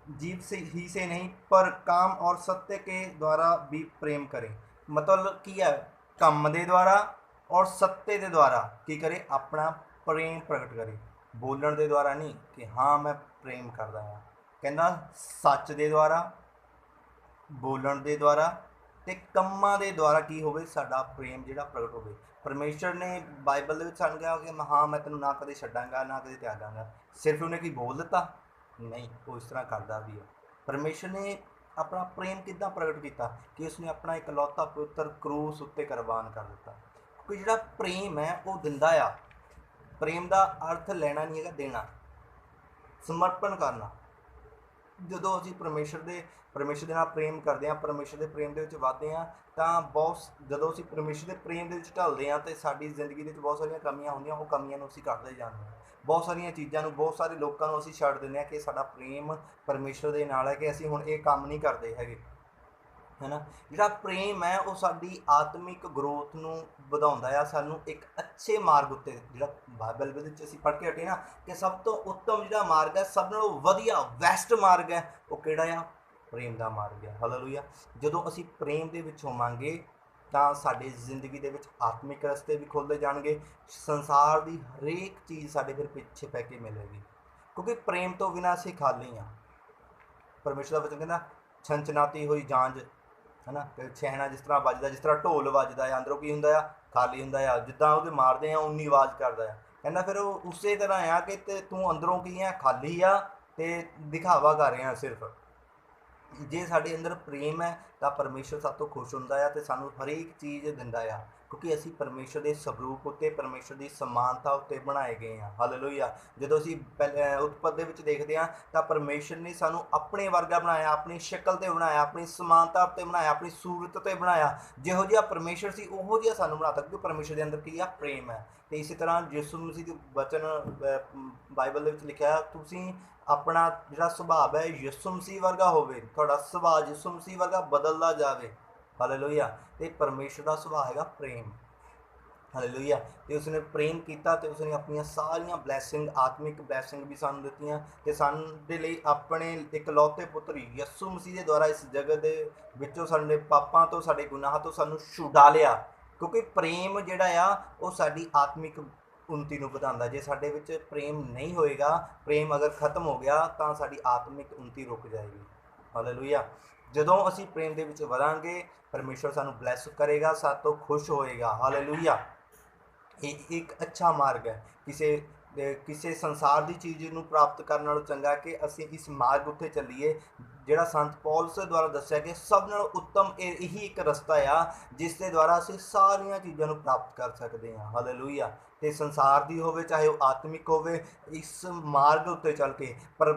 जीव से ही से नहीं पर काम और सत्य के द्वारा भी प्रेम करें। मतलब की है, ਕੰਮ ਦੇ ਦੁਆਰਾ ਔਰ ਸੱਤੇ ਦੇ ਦੁਆਰਾ ਕੀ ਕਰੇ, ਆਪਣਾ ਪ੍ਰੇਮ ਪ੍ਰਗਟ ਕਰੇ। ਬੋਲਣ ਦੇ ਦੁਆਰਾ ਨਹੀਂ ਕਿ ਹਾਂ ਮੈਂ ਪ੍ਰੇਮ ਕਰਦਾ ਹਾਂ, ਕਹਿੰਦਾ ਸੱਚ ਦੇ ਦੁਆਰਾ, ਬੋਲਣ ਦੇ ਦੁਆਰਾ ਤੇ ਕੰਮਾਂ ਦੇ ਦੁਆਰਾ ਕੀ ਹੋਵੇ, ਸਾਡਾ ਪ੍ਰੇਮ ਜਿਹੜਾ ਪ੍ਰਗਟ ਹੋਵੇ। ਪਰਮੇਸ਼ਰ ਨੇ ਬਾਈਬਲ ਦੇ ਵਿੱਚ ਸਾਨੂੰ ਕਿਹਾ ਕਿ ਹਾਂ ਮੈਂ ਤੈਨੂੰ ਨਾ ਕਦੇ ਛੱਡਾਂਗਾ ਨਾ ਕਦੇ ਤਿਆਗਾਂਗਾ। ਸਿਰਫ ਉਹਨੇ ਕੀ ਬੋਲ ਦਿੱਤਾ? ਨਹੀਂ, ਉਹ ਇਸ ਤਰ੍ਹਾਂ ਕਰਦਾ ਵੀ ਹੈ। ਪਰਮੇਸ਼ਰ ਨੇ ਆਪਣਾ ਪ੍ਰੇਮ ਕਿੱਦਾਂ ਪ੍ਰਗਟ ਕੀਤਾ ਕਿ ਉਸਨੇ ਆਪਣਾ ਇਕਲੌਤਾ ਪੁੱਤਰ ਕਰੂਸ ਉੱਤੇ ਕੁਰਬਾਨ ਕਰ ਦਿੱਤਾ। ਕਿਉਂਕਿ ਜਿਹੜਾ ਪ੍ਰੇਮ ਹੈ ਉਹ ਦਿੰਦਾ ਆ। ਪ੍ਰੇਮ ਦਾ ਅਰਥ ਲੈਣਾ ਨਹੀਂ ਹੈਗਾ, ਦੇਣਾ, ਸਮਰਪਣ ਕਰਨਾ। ਜਦੋਂ ਅਸੀਂ ਪਰਮੇਸ਼ਰ ਦੇ ਨਾਲ ਪ੍ਰੇਮ ਕਰਦੇ ਹਾਂ, ਪਰਮੇਸ਼ਰ ਦੇ ਪ੍ਰੇਮ ਦੇ ਵਿੱਚ ਵੱਧਦੇ ਹਾਂ, ਤਾਂ ਜਦੋਂ ਅਸੀਂ ਪਰਮੇਸ਼ਰ ਦੇ ਪ੍ਰੇਮ ਦੇ ਵਿੱਚ ਢਲਦੇ ਹਾਂ ਤਾਂ ਸਾਡੀ ਜ਼ਿੰਦਗੀ ਦੇ ਵਿੱਚ ਬਹੁਤ ਸਾਰੀਆਂ ਕਮੀਆਂ ਹੁੰਦੀਆਂ, ਉਹ ਕਮੀਆਂ ਨੂੰ ਅਸੀਂ ਕੱਢਦੇ ਜਾਂਦੇ ਹਾਂ। ਬਹੁਤ ਸਾਰੀਆਂ ਚੀਜ਼ਾਂ ਨੂੰ, ਬਹੁਤ ਸਾਰੇ ਲੋਕਾਂ ਨੂੰ ਅਸੀਂ ਛੱਡ ਦਿੰਦੇ ਹਾਂ ਕਿ ਸਾਡਾ ਪ੍ਰੇਮ ਪਰਮੇਸ਼ਰ ਦੇ ਨਾਲ ਹੈ, ਕਿ ਅਸੀਂ ਹੁਣ ਇਹ ਕੰਮ ਨਹੀਂ ਕਰਦੇ ਹੈਗੇ, ਹੈ ਨਾ। ਜਿਹੜਾ ਪ੍ਰੇਮ ਹੈ ਉਹ ਸਾਡੀ ਆਤਮਿਕ ਗਰੋਥ ਨੂੰ ਵਧਾਉਂਦਾ ਆ, ਸਾਨੂੰ ਇੱਕ ਅੱਛੇ ਮਾਰਗ ਉੱਤੇ, ਜਿਹੜਾ ਬਾਈਬਲ ਦੇ ਵਿੱਚ ਅਸੀਂ ਪੜ੍ਹ ਕੇ ਹਟੇ ਨਾ ਕਿ ਸਭ ਤੋਂ ਉੱਤਮ ਜਿਹੜਾ ਮਾਰਗ ਹੈ, ਸਭ ਨਾਲੋਂ ਵਧੀਆ ਬੈਸਟ ਮਾਰਗ ਹੈ, ਉਹ ਕਿਹੜਾ ਆ? ਪ੍ਰੇਮ ਦਾ ਮਾਰਗ ਹੈ। ਹਾਲੇਲੂਇਆ। ਜਦੋਂ ਅਸੀਂ ਪ੍ਰੇਮ ਦੇ ਵਿੱਚ ਹੋਵਾਂਗੇ ਤਾਂ ਸਾਡੀ ਜ਼ਿੰਦਗੀ ਦੇ ਵਿੱਚ ਆਤਮਿਕ ਰਸਤੇ ਵੀ ਖੁੱਲ੍ਹਦੇ ਜਾਣਗੇ, ਸੰਸਾਰ ਦੀ ਹਰੇਕ ਚੀਜ਼ ਸਾਡੇ ਫਿਰ ਪਿੱਛੇ ਪੈ ਕੇ ਮਿਲੇਗੀ, ਕਿਉਂਕਿ ਪ੍ਰੇਮ ਤੋਂ ਬਿਨਾਂ ਅਸੀਂ ਖਾਲੀ ਹਾਂ। ਪਰਮੇਸ਼ਰ ਦਾ ਵਚਨ ਕਹਿੰਦਾ ਛੰਛਨਾਤੀ ਹੋਈ ਜਾਂਝ, ਹੈ ਨਾ, ਛੈਣਾ ਜਿਸ ਤਰ੍ਹਾਂ ਵੱਜਦਾ, ਜਿਸ ਤਰ੍ਹਾਂ ਢੋਲ ਵੱਜਦਾ ਹੈ, ਅੰਦਰੋਂ ਕੀ ਹੁੰਦਾ ਆ? ਖਾਲੀ ਹੁੰਦਾ ਆ। ਜਿੱਦਾਂ ਉਹਦੇ ਮਾਰਦੇ ਆ ਉਨੀ ਆਵਾਜ਼ ਕਰਦਾ ਆ। ਕਹਿੰਦਾ ਫਿਰ ਉਹ ਉਸੇ ਤਰ੍ਹਾਂ ਆ ਕਿ ਤੇ ਤੂੰ ਅੰਦਰੋਂ ਕੀ ਆ? ਖਾਲੀ ਆ ਤੇ ਦਿਖਾਵਾ ਕਰ ਰਿਹਾ ਸਿਰਫ। ਜੇ ਸਾਡੇ ਅੰਦਰ ਪ੍ਰੇਮ ਹੈ ਤਾਂ ਪਰਮੇਸ਼ਰ ਸਾਡੇ ਤੋਂ ਖੁਸ਼ ਹੁੰਦਾ ਆ ਤੇ ਸਾਨੂੰ ਹਰੇਕ ਚੀਜ਼ ਦਿੰਦਾ ਆ, ਕਿਉਂਕਿ ਅਸੀਂ ਪਰਮੇਸ਼ਰ ਦੇ ਸਰੂਪ ਉੱਤੇ, ਪਰਮੇਸ਼ਰ ਦੀ ਸਮਾਨਤਾ ਉੱਤੇ ਬਣਾਏ ਗਏ ਹਾਂ। ਹਾਲੇਲੂਇਆ। ਜਦੋਂ ਅਸੀਂ ਉਤਪਤ ਦੇ ਵਿੱਚ ਦੇਖਦੇ ਹਾਂ ਤਾਂ ਪਰਮੇਸ਼ਰ ਨੇ ਸਾਨੂੰ ਆਪਣੇ ਵਰਗਾ ਬਣਾਇਆ, ਆਪਣੀ ਸ਼ਕਲ 'ਤੇ ਬਣਾਇਆ, ਆਪਣੀ ਸਮਾਨਤਾ ਉੱਤੇ ਬਣਾਇਆ, ਆਪਣੀ ਸੂਰਤ 'ਤੇ ਬਣਾਇਆ। ਜਿਹੋ ਜਿਹਾ ਪਰਮੇਸ਼ਰ ਸੀ ਉਹੋ ਜਿਹਾ ਸਾਨੂੰ ਬਣਾਤਾ, ਕਿਉਂਕਿ ਪਰਮੇਸ਼ਰ ਦੇ ਅੰਦਰ ਕੀ ਆ? ਪ੍ਰੇਮ ਹੈ। ਅਤੇ ਇਸੇ ਤਰ੍ਹਾਂ ਯਿਸੂ ਮਸੀਹ ਦੇ ਵਚਨ ਬਾਈਬਲ ਦੇ ਵਿੱਚ ਲਿਖਿਆ, ਤੁਸੀਂ ਆਪਣਾ ਜਿਹੜਾ ਸੁਭਾਅ ਹੈ ਯਿਸੂ ਮਸੀਹ ਵਰਗਾ ਹੋਵੇ, ਤੁਹਾਡਾ ਸੁਭਾਅ ਯਿਸੂ ਮਸੀਹ ਵਰਗਾ ਬਦਲਦਾ ਜਾਵੇ। ਹਾਲੇਲੂਇਆ। ਅਤੇ ਪਰਮੇਸ਼ਰ ਦਾ ਸੁਭਾਅ ਹੈਗਾ ਪ੍ਰੇਮ। ਹਾਲੇਲੂਇਆ। ਅਤੇ ਉਸਨੇ ਪ੍ਰੇਮ ਕੀਤਾ ਅਤੇ ਉਸਨੇ ਆਪਣੀਆਂ ਸਾਰੀਆਂ ਬਲੈਸਿੰਗ, ਆਤਮਿਕ ਬਲੈਸਿੰਗ ਵੀ ਸਾਨੂੰ ਦਿੱਤੀਆਂ ਅਤੇ ਸਾਡੇ ਲਈ ਆਪਣੇ ਇਕਲੌਤੇ ਪੁੱਤਰ ਯਿਸੂ ਮਸੀਹ ਦੇ ਦੁਆਰਾ ਇਸ ਜਗਤ ਦੇ ਵਿੱਚੋਂ ਸਾਡੇ ਪਾਪਾਂ ਤੋਂ, ਸਾਡੇ ਗੁਨਾਹਾਂ ਤੋਂ ਸਾਨੂੰ ਛੁਡਾ ਲਿਆ। ਕਿਉਂਕਿ ਪ੍ਰੇਮ ਜਿਹੜਾ ਆ ਉਹ ਸਾਡੀ ਆਤਮਿਕ ਉੱਨਤੀ ਨੂੰ ਵਧਾਉਂਦਾ। ਜੇ ਸਾਡੇ ਵਿੱਚ ਪ੍ਰੇਮ ਨਹੀਂ ਹੋਏਗਾ, ਪ੍ਰੇਮ ਅਗਰ ਖਤਮ ਹੋ ਗਿਆ ਤਾਂ ਸਾਡੀ ਆਤਮਿਕ ਉੱਨਤੀ ਰੁਕ ਜਾਏਗੀ। ਹਾਲੇਲੂਇਆ। ਜਦੋਂ ਅਸੀਂ ਪ੍ਰੇਮ ਦੇ ਵਿੱਚ ਵਧਾਂਗੇ, ਪਰਮੇਸ਼ਰ ਸਾਨੂੰ ਬਲੈਸ ਕਰੇਗਾ, ਸਾਡੇ ਤੋਂ ਖੁਸ਼ ਹੋਏਗਾ। ਹਾਲੇਲੂਇਆ। ਇਹ ਇੱਕ ਅੱਛਾ ਮਾਰਗ ਹੈ। ਕਿਸੇ ਸੰਸਾਰ ਦੀ ਚੀਜ਼ ਨੂੰ ਪ੍ਰਾਪਤ ਕਰਨ ਨਾਲੋਂ ਚੰਗਾ ਕਿ ਅਸੀਂ ਇਸ ਮਾਰਗ ਉੱਤੇ ਚੱਲੀਏ ਜਿਹੜਾ ਸੰਤ ਪੌਲਸ ਦੁਆਰਾ ਦੱਸਿਆ ਕਿ ਸਭ ਨਾਲੋਂ ਉੱਤਮ ਇਹੀ ਇੱਕ ਰਸਤਾ ਆ ਜਿਸ ਦੇ ਦੁਆਰਾ ਅਸੀਂ ਸਾਰੀਆਂ ਚੀਜ਼ਾਂ ਨੂੰ ਪ੍ਰਾਪਤ ਕਰ ਸਕਦੇ ਹਾਂ। ਹਾਲੇਲੂਇਆ। ਅਤੇ ਸੰਸਾਰ ਦੀ ਹੋਵੇ ਚਾਹੇ ਉਹ ਆਤਮਿਕ ਹੋਵੇ, ਇਸ ਮਾਰਗ ਉੱਤੇ ਚੱਲ ਕੇ,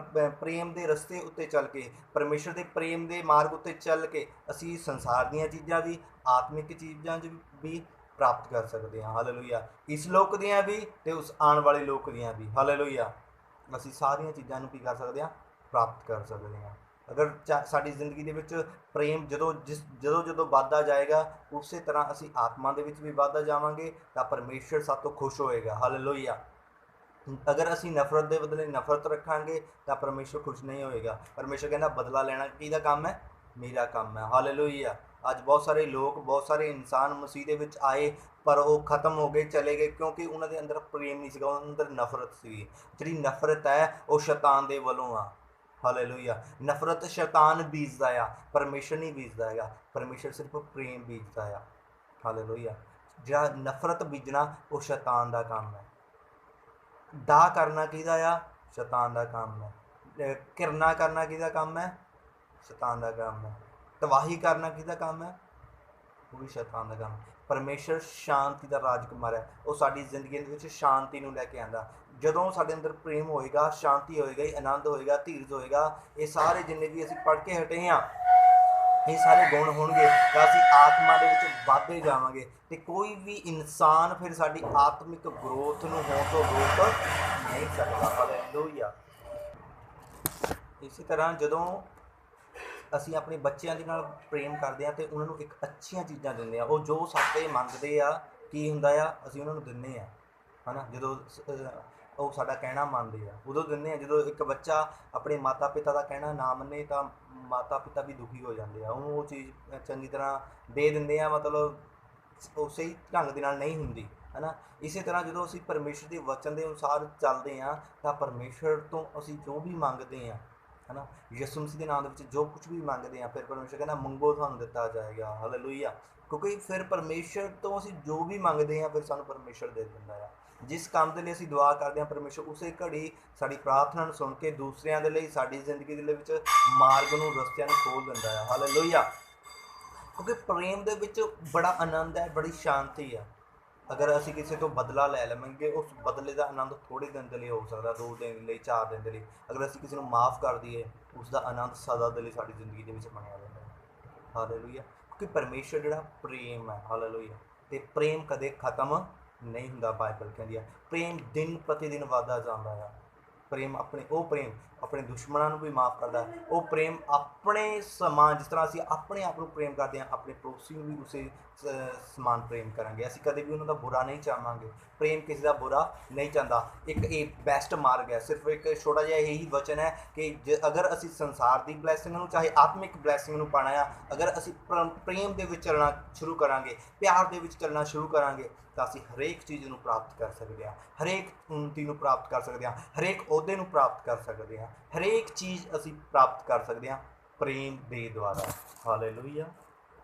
ਪ੍ਰੇਮ ਦੇ ਰਸਤੇ ਉੱਤੇ ਚੱਲ ਕੇ, ਪਰਮੇਸ਼ਰ ਦੇ ਪ੍ਰੇਮ ਦੇ ਮਾਰਗ ਉੱਤੇ ਚੱਲ ਕੇ ਅਸੀਂ ਸੰਸਾਰ ਦੀਆਂ ਚੀਜ਼ਾਂ ਵੀ, ਆਤਮਿਕ ਚੀਜ਼ਾਂ ਵੀ ਪ੍ਰਾਪਤ ਕਰ ਸਕਦੇ ਹਾਂ। ਹਾਲੇਲੂਇਆ। ਇਸ ਲੋਕ ਦੀਆਂ ਵੀ ਅਤੇ ਉਸ ਆਉਣ ਵਾਲੇ ਲੋਕ ਦੀਆਂ ਵੀ। ਹਾਲੇਲੂਇਆ। ਅਸੀਂ ਸਾਰੀਆਂ ਚੀਜ਼ਾਂ ਨੂੰ ਕੀ ਕਰ ਸਕਦੇ ਹਾਂ? ਪ੍ਰਾਪਤ ਕਰ ਸਕਦੇ ਹਾਂ। ਅਗਰ ਸਾਡੀ ਜ਼ਿੰਦਗੀ ਦੇ ਵਿੱਚ ਪ੍ਰੇਮ ਜਦੋਂ ਵੱਧਦਾ ਜਾਏਗਾ, ਉਸੇ ਤਰ੍ਹਾਂ ਅਸੀਂ ਆਤਮਾ ਦੇ ਵਿੱਚ ਵੀ ਵੱਧਦਾ ਜਾਵਾਂਗੇ ਤਾਂ ਪਰਮੇਸ਼ਰ ਸਾਡੇ ਤੋਂ ਖੁਸ਼ ਹੋਏਗਾ। ਹਾਲੇਲੂਇਆ। ਅਗਰ ਅਸੀਂ ਨਫ਼ਰਤ ਦੇ ਬਦਲੇ ਨਫ਼ਰਤ ਰੱਖਾਂਗੇ ਤਾਂ ਪਰਮੇਸ਼ਰ ਖੁਸ਼ ਨਹੀਂ ਹੋਏਗਾ। ਪਰਮੇਸ਼ਰ ਕਹਿੰਦਾ ਬਦਲਾ ਲੈਣਾ ਕਿਹਦਾ ਕੰਮ ਹੈ? ਮੇਰਾ ਕੰਮ ਹੈ। ਹਾਲੇਲੂਇਆ। ਅੱਜ ਬਹੁਤ ਸਾਰੇ ਲੋਕ, ਬਹੁਤ ਸਾਰੇ ਇਨਸਾਨ ਮਸੀਹ ਦੇ ਵਿੱਚ ਆਏ ਪਰ ਉਹ ਖਤਮ ਹੋ ਗਏ, ਚਲੇ ਗਏ, ਕਿਉਂਕਿ ਉਹਨਾਂ ਦੇ ਅੰਦਰ ਪ੍ਰੇਮ ਨਹੀਂ ਸੀਗਾ, ਉਹਨਾਂ ਅੰਦਰ ਨਫ਼ਰਤ ਸੀਗੀ। ਜਿਹੜੀ ਨਫ਼ਰਤ ਹੈ ਉਹ ਸ਼ੈਤਾਨ ਦੇ ਵੱਲੋਂ ਆ। ਹਾਲੇਲੂਇਆ। ਨਫ਼ਰਤ ਸ਼ੈਤਾਨ ਬੀਜਦਾ ਆ, ਪਰਮੇਸ਼ਰ ਨਹੀਂ ਬੀਜਦਾ ਹੈਗਾ। ਪਰਮੇਸ਼ਰ ਸਿਰਫ ਪ੍ਰੇਮ ਬੀਜਦਾ ਆ। ਹਾਲੇਲੂਇਆ। ਜਿਹੜਾ ਨਫ਼ਰਤ ਬੀਜਣਾ ਉਹ ਸ਼ੈਤਾਨ ਦਾ ਕੰਮ ਹੈ। ਦਾ ਕਰਨਾ ਕਿਹਦਾ ਆ? ਸ਼ੈਤਾਨ ਦਾ ਕੰਮ ਹੈ। ਘਿਰਨਾ ਕਰਨਾ ਕਿਹਦਾ ਕੰਮ ਹੈ? ਸ਼ੈਤਾਨ ਦਾ ਕੰਮ ਹੈ। ਤਬਾਹੀ ਕਰਨਾ ਕਿਹਦਾ ਕੰਮ ਹੈ? ਉਹ ਵੀ ਸ਼ੈਤਾਨ ਦਾ ਕੰਮ। ਪਰਮੇਸ਼ਰ ਸ਼ਾਂਤੀ ਦਾ ਰਾਜਕੁਮਾਰ ਹੈ। ਉਹ ਸਾਡੀ ਜ਼ਿੰਦਗੀ ਦੇ ਵਿੱਚ ਸ਼ਾਂਤੀ ਨੂੰ ਲੈ ਕੇ ਆਉਂਦਾ। ਜਦੋਂ ਸਾਡੇ ਅੰਦਰ ਪ੍ਰੇਮ ਹੋਏਗਾ, ਸ਼ਾਂਤੀ ਹੋਏਗੀ, ਆਨੰਦ ਹੋਏਗਾ, ਧੀਰਜ ਹੋਏਗਾ, ਇਹ ਸਾਰੇ ਜਿੰਨੇ ਵੀ ਅਸੀਂ ਪੜ੍ਹ ਕੇ ਹਟੇ ਹਾਂ, ਇਹ ਸਾਰੇ ਗੁਣ ਹੋਣਗੇ ਤਾਂ ਅਸੀਂ ਆਤਮਾ ਦੇ ਵਿੱਚ ਵੱਧਦੇ ਜਾਵਾਂਗੇ ਅਤੇ ਕੋਈ ਵੀ ਇਨਸਾਨ ਫਿਰ ਸਾਡੀ ਆਤਮਿਕ ਗਰੋਥ ਨੂੰ ਹੋਣ ਤੋਂ ਰੋਕ ਨਹੀਂ ਸਕਦਾ। ਹਾਲੇਲੂਇਆ। ਇਸੇ ਤਰ੍ਹਾਂ ਜਦੋਂ ਅਸੀਂ ਆਪਣੇ ਬੱਚਿਆਂ ਦੇ ਨਾਲ ਪ੍ਰੇਮ ਕਰਦੇ ਹਾਂ ਅਤੇ ਉਹਨਾਂ ਨੂੰ ਇੱਕ ਅੱਛੀਆਂ ਚੀਜ਼ਾਂ ਦਿੰਦੇ ਹਾਂ, ਉਹ ਜੋ ਸਾਡੇ ਮੰਗਦੇ ਆ ਕੀ ਹੁੰਦਾ ਆ, ਅਸੀਂ ਉਹਨਾਂ ਨੂੰ ਦਿੰਦੇ ਹਾਂ, ਹੈ ਨਾ। ਜਦੋਂ ਉਹ ਸਾਡਾ ਕਹਿਣਾ ਮੰਨਦੇ ਆ, ਉਦੋਂ ਦਿੰਦੇ ਆ ਜਦੋਂ ਇੱਕ ਬੱਚਾ ਆਪਣੇ ਮਾਤਾ ਪਿਤਾ ਦਾ ਕਹਿਣਾ ਨਾ ਮੰਨੇ ਤਾਂ ਮਾਤਾ ਪਿਤਾ ਵੀ ਦੁਖੀ ਹੋ ਜਾਂਦੇ ਆ, ਉਹਨੂੰ ਉਹ ਚੀਜ਼ ਚੰਗੀ ਤਰ੍ਹਾਂ ਦੇ ਦਿੰਦੇ ਆ, ਮਤਲਬ ਉਹ ਸਹੀ ਢੰਗ ਦੇ ਨਾਲ ਨਹੀਂ ਹੁੰਦੀ ਹੈ ਨਾ। ਇਸੇ ਤਰ੍ਹਾਂ ਜਦੋਂ ਅਸੀਂ ਪਰਮੇਸ਼ਰ ਦੇ ਵਚਨ ਦੇ ਅਨੁਸਾਰ ਚੱਲਦੇ ਹਾਂ ਤਾਂ ਪਰਮੇਸ਼ਰ ਤੋਂ ਅਸੀਂ ਜੋ ਵੀ ਮੰਗਦੇ ਹਾਂ ਹੈ ਨਾ, ਯਿਸੂ ਮਸੀਹ ਦੇ ਨਾਮ ਦੇ ਵਿੱਚ ਜੋ ਕੁਝ ਵੀ ਮੰਗਦੇ ਹਾਂ, ਫਿਰ ਪਰਮੇਸ਼ਰ ਕਹਿੰਦਾ ਮੰਗੋ ਤੁਹਾਨੂੰ ਦਿੱਤਾ ਜਾਏਗਾ। ਹਾਲੇਲੂਇਆ। ਕਿਉਂਕਿ ਫਿਰ ਪਰਮੇਸ਼ਰ ਤੋਂ ਅਸੀਂ ਜੋ ਵੀ ਮੰਗਦੇ ਹਾਂ ਫਿਰ ਸਾਨੂੰ ਪਰਮੇਸ਼ਰ ਦੇ ਦਿੰਦਾ ਆ। ਜਿਸ ਕੰਮ ਦੇ ਲਈ ਅਸੀਂ ਦੁਆ ਕਰਦੇ ਹਾਂ ਪਰਮੇਸ਼ਰ ਉਸੇ ਘੜੀ ਸਾਡੀ ਪ੍ਰਾਰਥਨਾ ਨੂੰ ਸੁਣ ਕੇ ਦੂਸਰਿਆਂ ਦੇ ਲਈ ਸਾਡੀ ਜ਼ਿੰਦਗੀ ਦੇ ਵਿੱਚ ਮਾਰਗ ਨੂੰ, ਰਸਤਿਆਂ ਨੂੰ ਖੋਲ੍ਹ ਦਿੰਦਾ ਆ। ਹਾਲੇਲੂਇਆ। ਕਿਉਂਕਿ ਪ੍ਰੇਮ ਦੇ ਵਿੱਚ ਬੜਾ ਆਨੰਦ ਹੈ, ਬੜੀ ਸ਼ਾਂਤੀ ਆ। ਅਗਰ ਅਸੀਂ ਕਿਸੇ ਤੋਂ ਬਦਲਾ ਲੈ ਲਵਾਂਗੇ ਉਸ ਬਦਲੇ ਦਾ ਆਨੰਦ ਥੋੜ੍ਹੇ ਦਿਨ ਦੇ ਲਈ ਹੋ ਸਕਦਾ, 2 ਦਿਨ ਲਈ, 4 ਦਿਨ ਦੇ ਲਈ। ਅਗਰ ਅਸੀਂ ਕਿਸੇ ਨੂੰ ਮਾफ़ ਕਰ ਦਈਏ ਉਸ ਦਾ ਆਨੰਦ ਸਦਾ ਦੇ ਲਈ ਸਾਡੀ ਜ਼ਿੰਦਗੀ ਦੇ ਵਿੱਚ ਬਣਿਆ ਰਹਿੰਦਾ ਹੈ। ਹਾਲੇਲੂਇਆ। ਕਿਉਂਕਿ ਪਰਮੇਸ਼ਰ ਜਿਹੜਾ ਪ੍ਰੇਮ ਹੈ, ਹਾਲੇਲੂਇਆ, ਅਤੇ ਪ੍ਰੇਮ ਕਦੇ ਖਤਮ ਨਹੀਂ ਹੁੰਦਾ। ਬਾਈਬਲ ਕਹਿੰਦੀ ਆ ਪ੍ਰੇਮ ਦਿਨ ਪ੍ਰਤੀ ਦਿਨ ਵੱਧਦਾ ਜਾਂਦਾ ਆ। ਪ੍ਰੇਮ ਆਪਣੇ ਦੁਸ਼ਮਣਾਂ ਨੂੰ ਵੀ ਮਾफ़ ਕਰਦਾ। ਉਹ ਪ੍ਰੇਮ ਆਪਣੇ ਸਮਾਨ, ਜਿਸ ਤਰ੍ਹਾਂ ਅਸੀਂ ਆਪਣੇ ਆਪ ਨੂੰ ਪ੍ਰੇਮ ਕਰਦੇ ਹਾਂ ਆਪਣੇ ਪੜੋਸੀ ਨੂੰ ਵੀ ਉਸੇ ਸਮਾਨ ਪ੍ਰੇਮ ਕਰਾਂਗੇ। ਅਸੀਂ ਕਦੇ ਵੀ ਉਹਨਾਂ ਦਾ ਬੁਰਾ ਨਹੀਂ ਚਾਹਾਂਗੇ। ਪ੍ਰੇਮ ਕਿਸੇ ਦਾ ਬੁਰਾ ਨਹੀਂ ਚਾਹੁੰਦਾ। ਇੱਕ ਇਹ ਬੈਸਟ ਮਾਰਗ ਹੈ। ਸਿਰਫ ਇੱਕ ਛੋਟਾ ਜਿਹਾ ਇਹੀ ਵਚਨ ਹੈ ਕਿ ਅਗਰ ਅਸੀਂ ਸੰਸਾਰ ਦੀ ਬਲੈਸਿੰਗ ਨੂੰ ਚਾਹੇ ਆਤਮਿਕ ਬਲੈਸਿੰਗ ਨੂੰ ਪਾਉਣਾ ਆ, ਅਗਰ ਅਸੀਂ ਪ੍ਰੇਮ ਦੇ ਵਿੱਚ ਚੱਲਣਾ ਸ਼ੁਰੂ ਕਰਾਂਗੇ, ਪਿਆਰ ਦੇ ਵਿੱਚ ਚੱਲਣਾ ਸ਼ੁਰੂ ਕਰਾਂਗੇ ਤਾਂ ਅਸੀਂ ਹਰੇਕ ਚੀਜ਼ ਨੂੰ ਪ੍ਰਾਪਤ ਕਰ ਸਕਦੇ ਹਾਂ, ਹਰੇਕ ਉੱਨਤੀ ਨੂੰ ਪ੍ਰਾਪਤ ਕਰ ਸਕਦੇ ਹਾਂ, ਹਰੇਕ ਅਹੁਦੇ ਨੂੰ ਪ੍ਰਾਪਤ ਕਰ ਸਕਦੇ ਹਾਂ, ਹਰੇਕ ਚੀਜ਼ ਅਸੀਂ ਪ੍ਰਾਪਤ ਕਰ ਸਕਦੇ ਹਾਂ ਪ੍ਰੇਮ ਦੇ ਦੁਆਰਾ। ਹਾਲੇਲੂਇਆ।